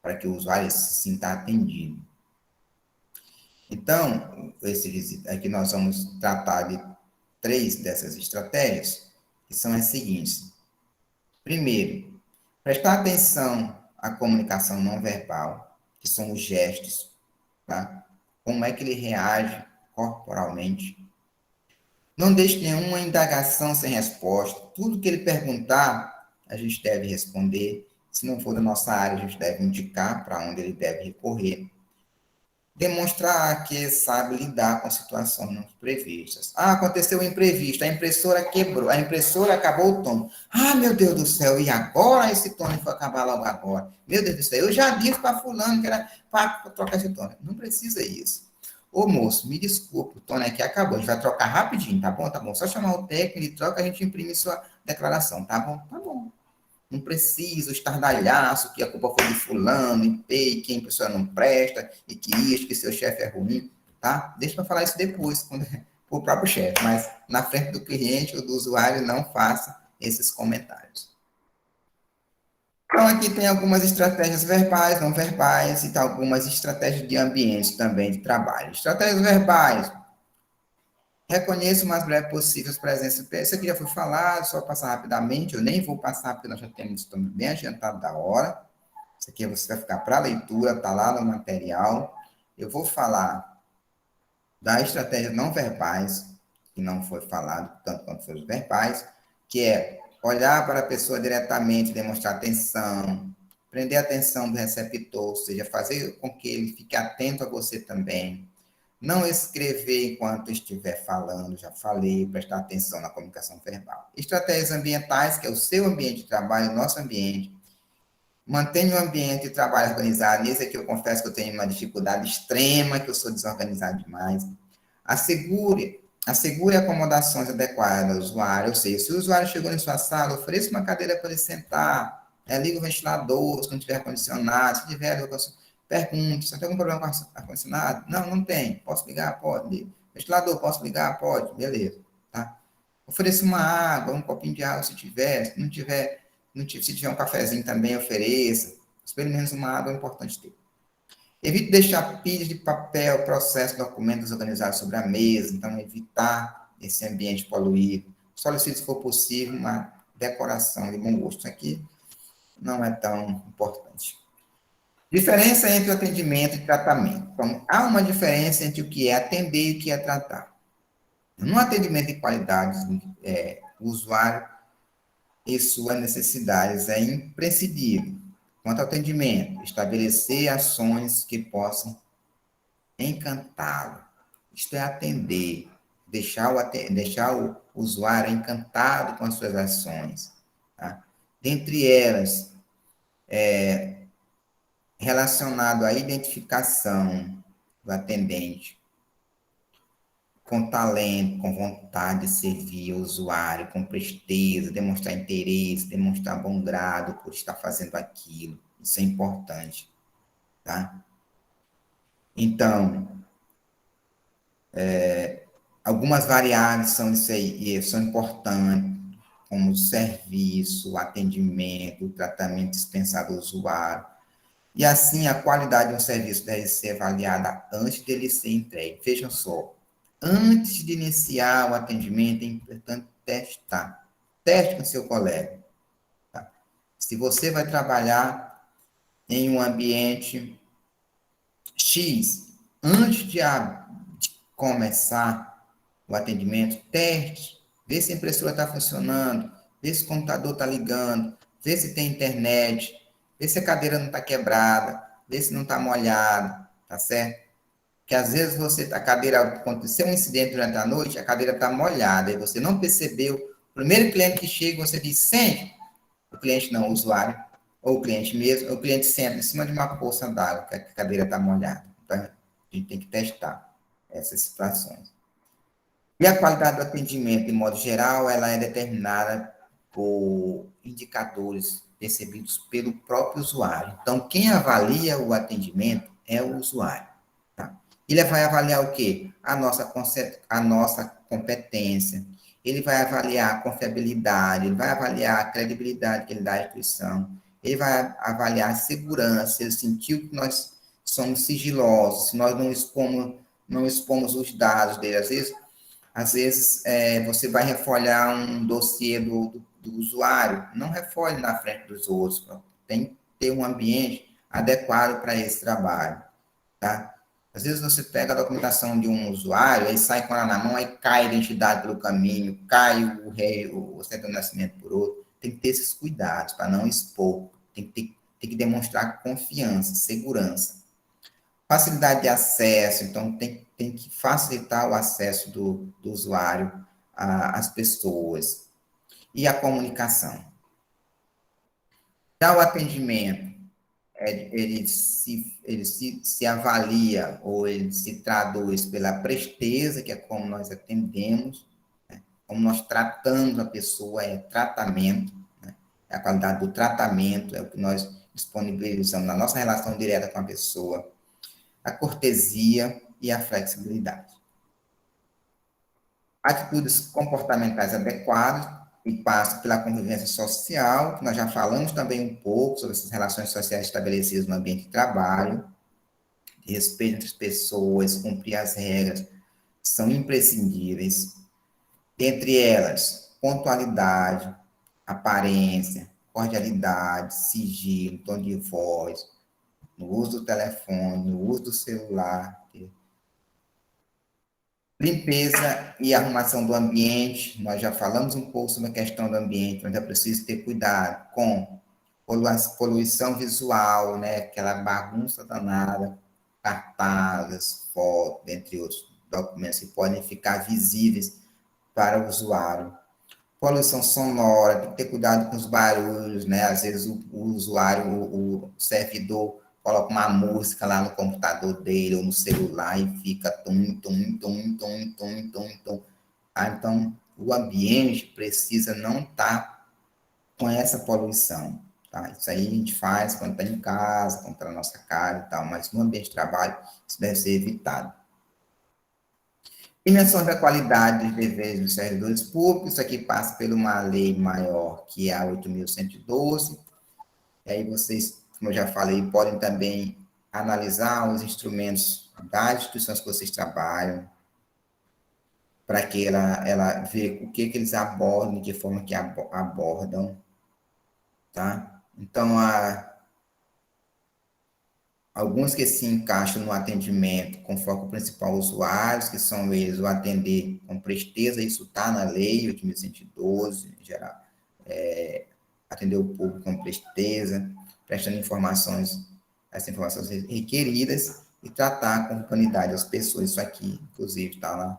para que o usuário se sinta atendido. Então, aqui nós vamos tratar de 3 dessas estratégias, que são as seguintes. Primeiro, prestar atenção à comunicação não verbal, que são os gestos, tá? Como é que ele reage corporalmente. Não deixe nenhuma indagação sem resposta. Tudo que ele perguntar, a gente deve responder. Se não for da nossa área, a gente deve indicar para onde ele deve recorrer. Demonstrar que sabe lidar com situações não previstas. Ah, aconteceu um imprevisto, a impressora quebrou, a impressora acabou o tom. Ah, meu Deus do céu, e agora esse tom foi acabar logo agora? Meu Deus do céu, eu já disse para fulano que era para trocar esse tom. Não precisa isso. Ô moço, me desculpe, o tom aqui acabou, a gente vai trocar rapidinho, tá bom? Tá bom, só chamar o técnico, ele troca, a gente imprime sua declaração, tá bom? Tá bom. Não preciso estardalhaço, que a culpa foi de fulano, e que a pessoa não presta, e que isso, que seu chefe é ruim, tá? Deixa para falar isso depois, quando, o próprio chefe, mas na frente do cliente ou do usuário, não faça esses comentários. Então, aqui tem algumas estratégias verbais, não verbais, e tá, algumas estratégias de ambiente também de trabalho. Estratégias verbais. Reconheça o mais breve possível as presenças. Isso aqui já foi falado, só passar rapidamente. Eu nem vou passar, porque nós já temos, estamos bem adiantado da hora. Isso aqui você vai ficar para leitura, está lá no material. Eu vou falar da estratégia não verbais, que não foi falado tanto quanto foi os verbais, que é olhar para a pessoa diretamente, demonstrar atenção, prender a atenção do receptor, ou seja, fazer com que ele fique atento a você também. Não escrever enquanto estiver falando, já falei, prestar atenção na comunicação verbal. Estratégias ambientais, que é o seu ambiente de trabalho, o nosso ambiente. Mantenha o ambiente de trabalho organizado. Nesse aqui eu confesso que eu tenho uma dificuldade extrema, que eu sou desorganizado demais. Assegure acomodações adequadas ao usuário, ou seja, se o usuário chegou em sua sala, ofereça uma cadeira para ele sentar, liga o ventilador, se não tiver ar-condicionado, se tiver, pergunte, você tem algum problema com ar-condicionado? Não, não tem. Posso ligar? Pode. Ventilador, posso ligar? Pode. Beleza. Tá? Ofereça uma água, um copinho de água se tiver, se não tiver, se tiver um cafezinho também, ofereça. Pelo menos uma água é importante ter. Evite deixar pilhas de papel, processo, documentos organizados sobre a mesa, então evitar esse ambiente poluído. Solicite, se for possível, uma decoração de bom gosto. Isso aqui não é tão importante. Diferença entre o atendimento e tratamento. Então, há uma diferença entre o que é atender e o que é tratar. No atendimento de qualidade, o usuário e suas necessidades é imprescindível. Quanto ao atendimento, estabelecer ações que possam encantá-lo. Isto é atender, deixar o usuário encantado com as suas ações. Tá? Dentre elas, relacionado à identificação do atendente, com talento, com vontade de servir o usuário, com presteza, demonstrar interesse, demonstrar bom grado por estar fazendo aquilo. Isso é importante, tá? Então, algumas variáveis são isso aí, são importantes, como o serviço, o atendimento, o tratamento dispensado ao usuário. E assim, a qualidade de um serviço deve ser avaliada antes dele ser entregue. Vejam só, antes de iniciar o atendimento, é importante testar. Teste com seu colega. Tá? Se você vai trabalhar em um ambiente X, antes de começar o atendimento, teste, vê se a impressora está funcionando, vê se o computador está ligando, vê se tem internet, vê se a cadeira não está quebrada, vê se não está molhada, tá certo? Que às vezes a cadeira, aconteceu um incidente durante a noite, a cadeira está molhada, e você não percebeu. O primeiro cliente que chega, você diz, sente. O cliente não, o usuário, ou o cliente mesmo, o cliente senta em cima de uma poça d'água, que a cadeira está molhada. Então, a gente tem que testar essas situações. E a qualidade do atendimento, de modo geral, ela é determinada por indicadores percebidos pelo próprio usuário. Então, quem avalia o atendimento é o usuário. Tá? Ele vai avaliar o quê? A nossa competência. Ele vai avaliar a confiabilidade, ele vai avaliar a credibilidade que ele dá à instituição, ele vai avaliar a segurança, se ele sentiu que nós somos sigilosos, se nós não expomos os dados dele. Às vezes você vai refolhar um dossiê do usuário, não refole na frente dos outros, tem que ter um ambiente adequado para esse trabalho, tá? Às vezes você pega a documentação de um usuário, aí sai com ela na mão, aí cai a identidade pelo caminho, cai o certidão de nascimento por outro. Tem que ter esses cuidados para não expor, tem que demonstrar confiança, segurança. Facilidade de acesso, então tem que facilitar o acesso do usuário às pessoas. E a comunicação. Já o atendimento, ele se avalia ou ele se traduz pela presteza, que é como nós atendemos, né? Como nós tratamos a pessoa, é tratamento, né? É a qualidade do tratamento, é o que nós disponibilizamos na nossa relação direta com a pessoa, a cortesia e a flexibilidade. Atitudes comportamentais adequadas e passa pela convivência social, que nós já falamos também um pouco sobre essas relações sociais estabelecidas no ambiente de trabalho, de respeito entre as pessoas, cumprir as regras, são imprescindíveis. Dentre elas, pontualidade, aparência, cordialidade, sigilo, tom de voz, no uso do telefone, no uso do celular, limpeza e arrumação do ambiente, nós já falamos um pouco sobre a questão do ambiente, mas é preciso ter cuidado com poluição visual, né? Aquela bagunça danada, cartazes, fotos, entre outros documentos que podem ficar visíveis para o usuário. Poluição sonora, tem que ter cuidado com os barulhos, né? Às vezes o usuário, o servidor, coloca uma música lá no computador dele ou no celular e fica tum, tum, tum, tum, tum, tum, tum. Ah, então, o ambiente precisa não estar com essa poluição. Tá? Isso aí a gente faz quando está em casa, quando está na nossa casa e tal, mas no ambiente de trabalho isso deve ser evitado. Dimensão da qualidade dos deveres dos servidores públicos, isso aqui passa por uma lei maior, que é a 8.112. E aí vocês, como eu já falei, podem também analisar os instrumentos das instituições que vocês trabalham, para que ela veja o que eles abordam, de que forma que abordam, tá? Então, alguns que se encaixam no atendimento com foco principal usuários, que são eles o atender com presteza, isso está na lei 8.112, em geral, atender o público com presteza, prestando as informações requeridas e tratar com humanidade as pessoas, isso aqui, inclusive, está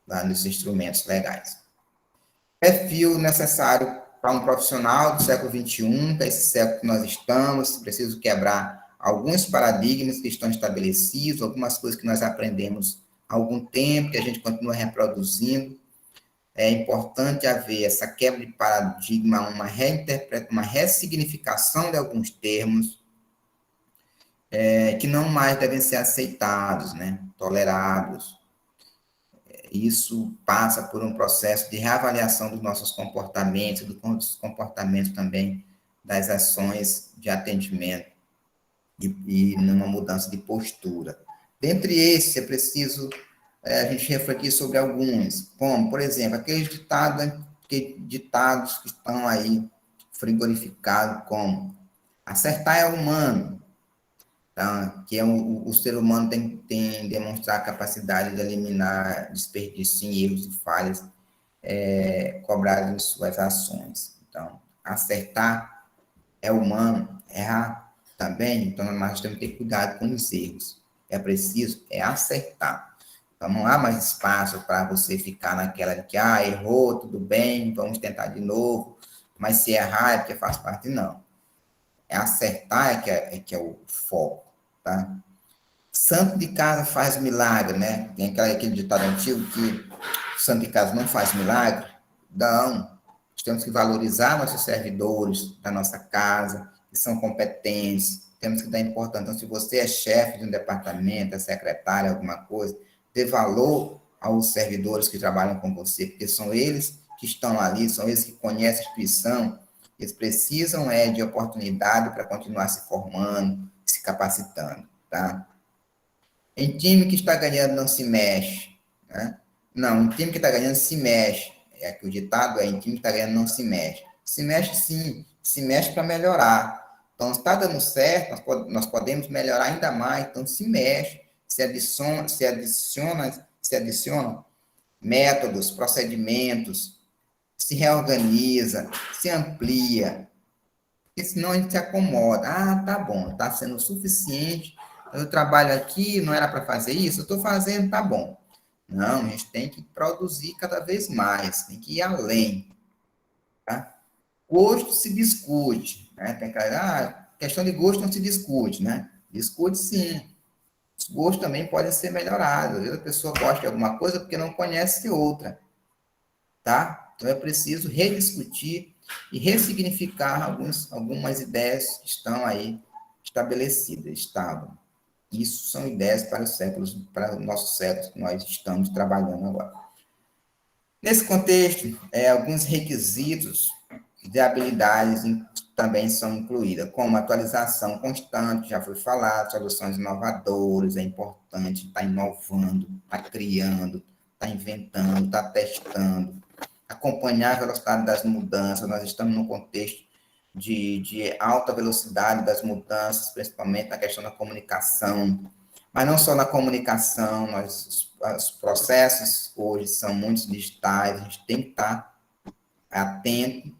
lá nos instrumentos legais. Perfil necessário para um profissional do século XXI, que é esse século que nós estamos, preciso quebrar alguns paradigmas que estão estabelecidos, algumas coisas que nós aprendemos há algum tempo, que a gente continua reproduzindo. É importante haver essa quebra de paradigma, uma ressignificação de alguns termos, que não mais devem ser aceitados, né, tolerados. Isso passa por um processo de reavaliação dos nossos comportamentos, dos comportamentos também das ações de atendimento e numa mudança de postura. Dentre esses, é preciso a gente refletir sobre alguns, como, por exemplo, aqueles ditados que estão aí frigorificados como acertar é humano, tá? Que é o ser humano tem demonstrar a capacidade de eliminar desperdício em erros e falhas cobrados em suas ações. Então, acertar é humano, errar também, então nós temos que ter cuidado com os erros. É preciso acertar. Então, não há mais espaço para você ficar naquela de que, errou, tudo bem, vamos tentar de novo, mas se errar é porque faz parte, não. Acertar que é o foco, tá? Santo de casa faz milagre, né? Tem aquele ditado antigo que santo de casa não faz milagre. Não. Nós temos que valorizar nossos servidores da nossa casa, que são competentes. Temos que dar importância. Então, se você é chefe de um departamento, é secretário, alguma coisa, dê valor aos servidores que trabalham com você, porque são eles que estão ali, são eles que conhecem a instituição, eles precisam de oportunidade para continuar se formando, se capacitando, tá? Em time que está ganhando não se mexe, né? Não, em time que está ganhando se mexe. É que o ditado em time que está ganhando não se mexe. Se mexe sim, se mexe para melhorar. Então, se está dando certo, nós podemos melhorar ainda mais. Então, se mexe, se adiciona métodos, procedimentos, se reorganiza, se amplia, porque senão a gente se acomoda. Tá bom, está sendo o suficiente. Eu trabalho aqui, não era para fazer isso? Eu estou fazendo, tá bom. Não, a gente tem que produzir cada vez mais, tem que ir além. Tá? Gosto se discute. Né? Tem questão de gosto não se discute, né? Discute sim. Os gostos também podem ser melhorados. Às vezes a pessoa gosta de alguma coisa porque não conhece outra. Tá? Então é preciso rediscutir e ressignificar algumas ideias que estão aí estabelecidas, estavam. Isso são ideias para o nosso século que nós estamos trabalhando agora. Nesse contexto, alguns requisitos de habilidades também são incluídas, como atualização constante, já foi falado, soluções inovadoras, é importante estar inovando, estar criando, estar inventando, estar testando, acompanhar a velocidade das mudanças. Nós estamos num contexto de alta velocidade das mudanças, principalmente na questão da comunicação, mas não só na comunicação, os processos hoje são muito digitais, a gente tem que estar atento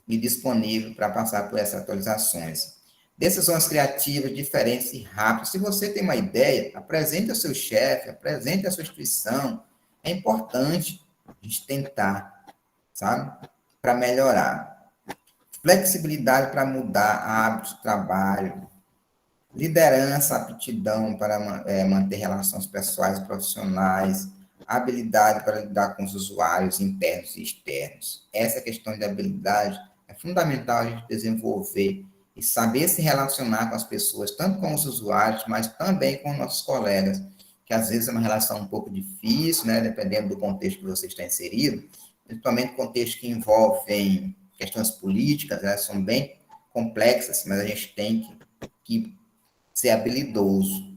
e disponível para passar por essas atualizações. Decisões criativas, diferentes e rápidas. Se você tem uma ideia, apresente ao seu chefe, apresente à sua instituição. É importante a gente tentar, sabe? Para melhorar. Flexibilidade para mudar hábitos de trabalho. Liderança, aptidão para manter relações pessoais e profissionais. Habilidade para lidar com os usuários internos e externos. Essa questão de habilidade é fundamental a gente desenvolver e saber se relacionar com as pessoas, tanto com os usuários, mas também com nossos colegas, que às vezes é uma relação um pouco difícil, né, dependendo do contexto que você está inserido, principalmente contextos que envolvem questões políticas, né, são bem complexas, mas a gente tem que ser habilidoso.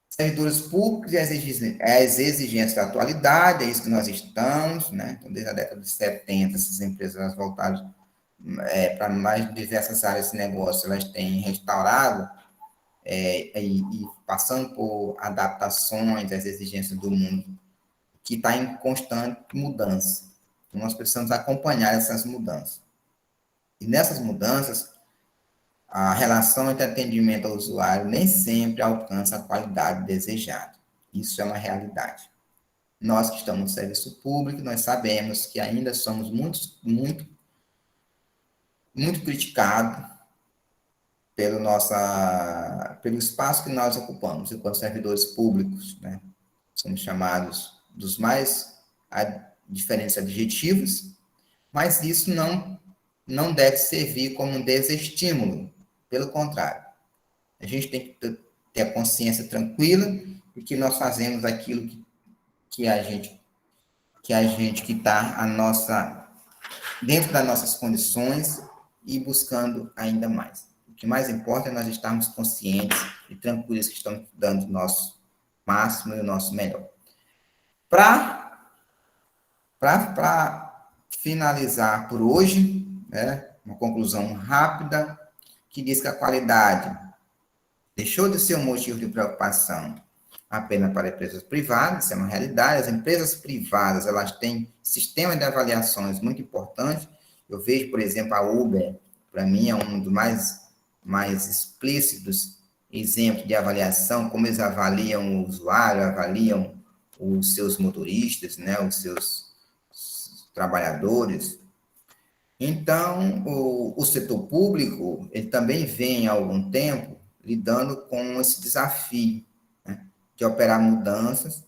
Servidores públicos e as exigências da atualidade, é isso que nós estamos, né? Então, desde a década de 70, essas empresas voltadas para mais diversas áreas de negócio, elas têm restaurado e passando por adaptações às exigências do mundo, que está em constante mudança. Então, nós precisamos acompanhar essas mudanças. E nessas mudanças, a relação entre atendimento ao usuário nem sempre alcança a qualidade desejada. Isso é uma realidade. Nós que estamos no serviço público, nós sabemos que ainda somos muito criticados pelo espaço que nós ocupamos enquanto servidores públicos, né? Somos chamados dos mais diferentes adjetivos, mas isso não deve servir como um desestímulo. Pelo contrário, a gente tem que ter a consciência tranquila de que nós fazemos aquilo que a gente que está dentro das nossas condições e buscando ainda mais. O que mais importa é nós estarmos conscientes e tranquilos que estamos dando o nosso máximo e o nosso melhor. Para finalizar por hoje, né, uma conclusão rápida, que diz que a qualidade Deixou de ser um motivo de preocupação apenas para empresas privadas, isso é uma realidade. As empresas privadas, elas têm sistema de avaliações muito importante. Eu vejo, por exemplo, a Uber, para mim, é um dos mais explícitos exemplos de avaliação, como eles avaliam o usuário, avaliam os seus motoristas, né, os seus trabalhadores. Então, o setor público, ele também vem há algum tempo lidando com esse desafio, né, de operar mudanças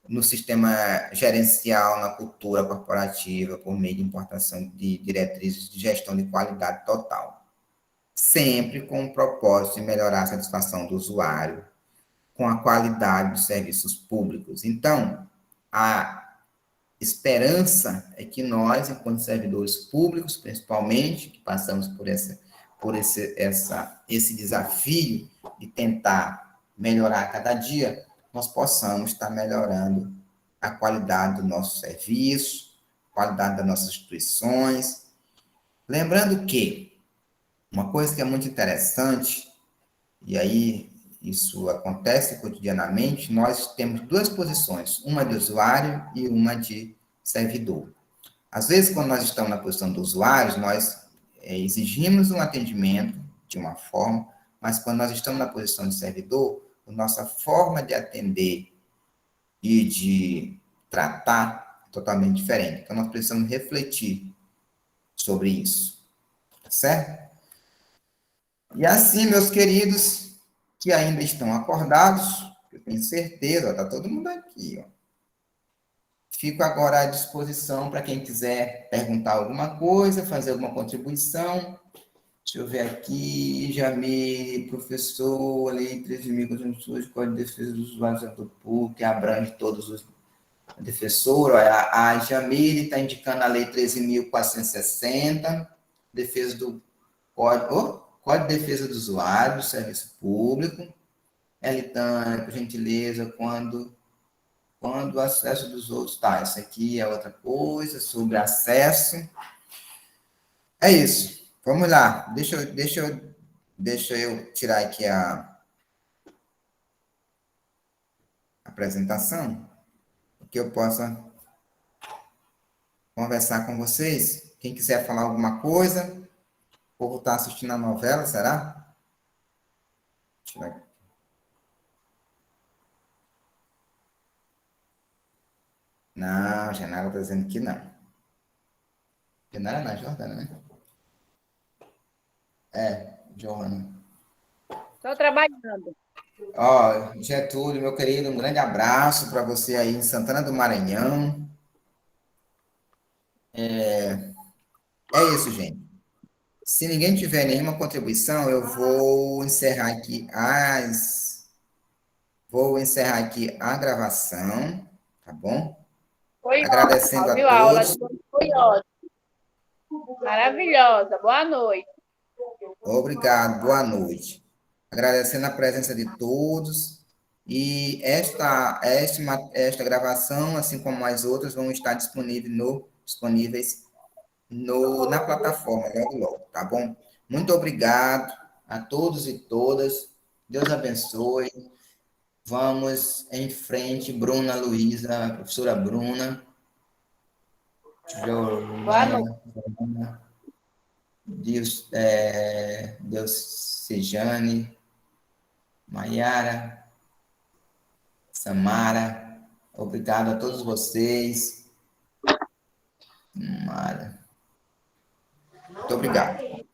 no sistema gerencial, na cultura corporativa, por meio de importação de diretrizes de gestão de qualidade total, sempre com o propósito de melhorar a satisfação do usuário com a qualidade dos serviços públicos. Então, a esperança é que nós, enquanto servidores públicos, principalmente, que passamos por esse desafio de tentar melhorar a cada dia, nós possamos estar melhorando a qualidade do nosso serviço, a qualidade das nossas instituições. Lembrando que uma coisa que é muito interessante, e aí isso acontece cotidianamente, nós temos duas posições, uma de usuário e uma de servidor. Às vezes, quando nós estamos na posição do usuário, nós exigimos um atendimento de uma forma, mas quando nós estamos na posição de servidor, a nossa forma de atender e de tratar é totalmente diferente. Então, nós precisamos refletir sobre isso, certo? E assim, meus queridos, que ainda estão acordados, eu tenho certeza, está todo mundo aqui, ó. Fico agora à disposição para quem quiser perguntar alguma coisa, fazer alguma contribuição. Deixa eu ver aqui, Jamil, professor, lei 13.000 constituições, Código de Defesa dos Usuários do Setor Público, que abrange todos os defensores. A Jamil está indicando a lei 13.460, defesa do Código de Defesa do Usuário, do Serviço Público. Elitânia, por gentileza, quando o acesso dos outros. Tá, isso aqui é outra coisa, sobre acesso. É isso. Vamos lá. Deixa eu tirar aqui a apresentação, que eu possa conversar com vocês. Quem quiser falar alguma coisa, o povo está assistindo a novela, será? Deixa eu ver. Não, Genara está dizendo que não. Genara não, Jordana, né? Joana. Estou trabalhando. Ó, Getúlio, meu querido, um grande abraço para você aí em Santana do Maranhão. É isso, gente. Se ninguém tiver nenhuma contribuição, eu vou encerrar aqui a gravação, tá bom? Foi Agradecendo ótimo, a viu? A aula todos. de hoje foi ótima. Maravilhosa. Boa noite. Obrigado, boa noite. Agradecendo a presença de todos. E esta gravação, assim como as outras, vão estar disponíveis na plataforma logo, logo, tá bom? Muito obrigado a todos e todas. Deus abençoe. Vamos em frente, Bruna Luísa, professora Bruna, Boa noite. Giovana, Deus Sejane, Maiara, Samara, obrigado a todos vocês. Mara, muito obrigado.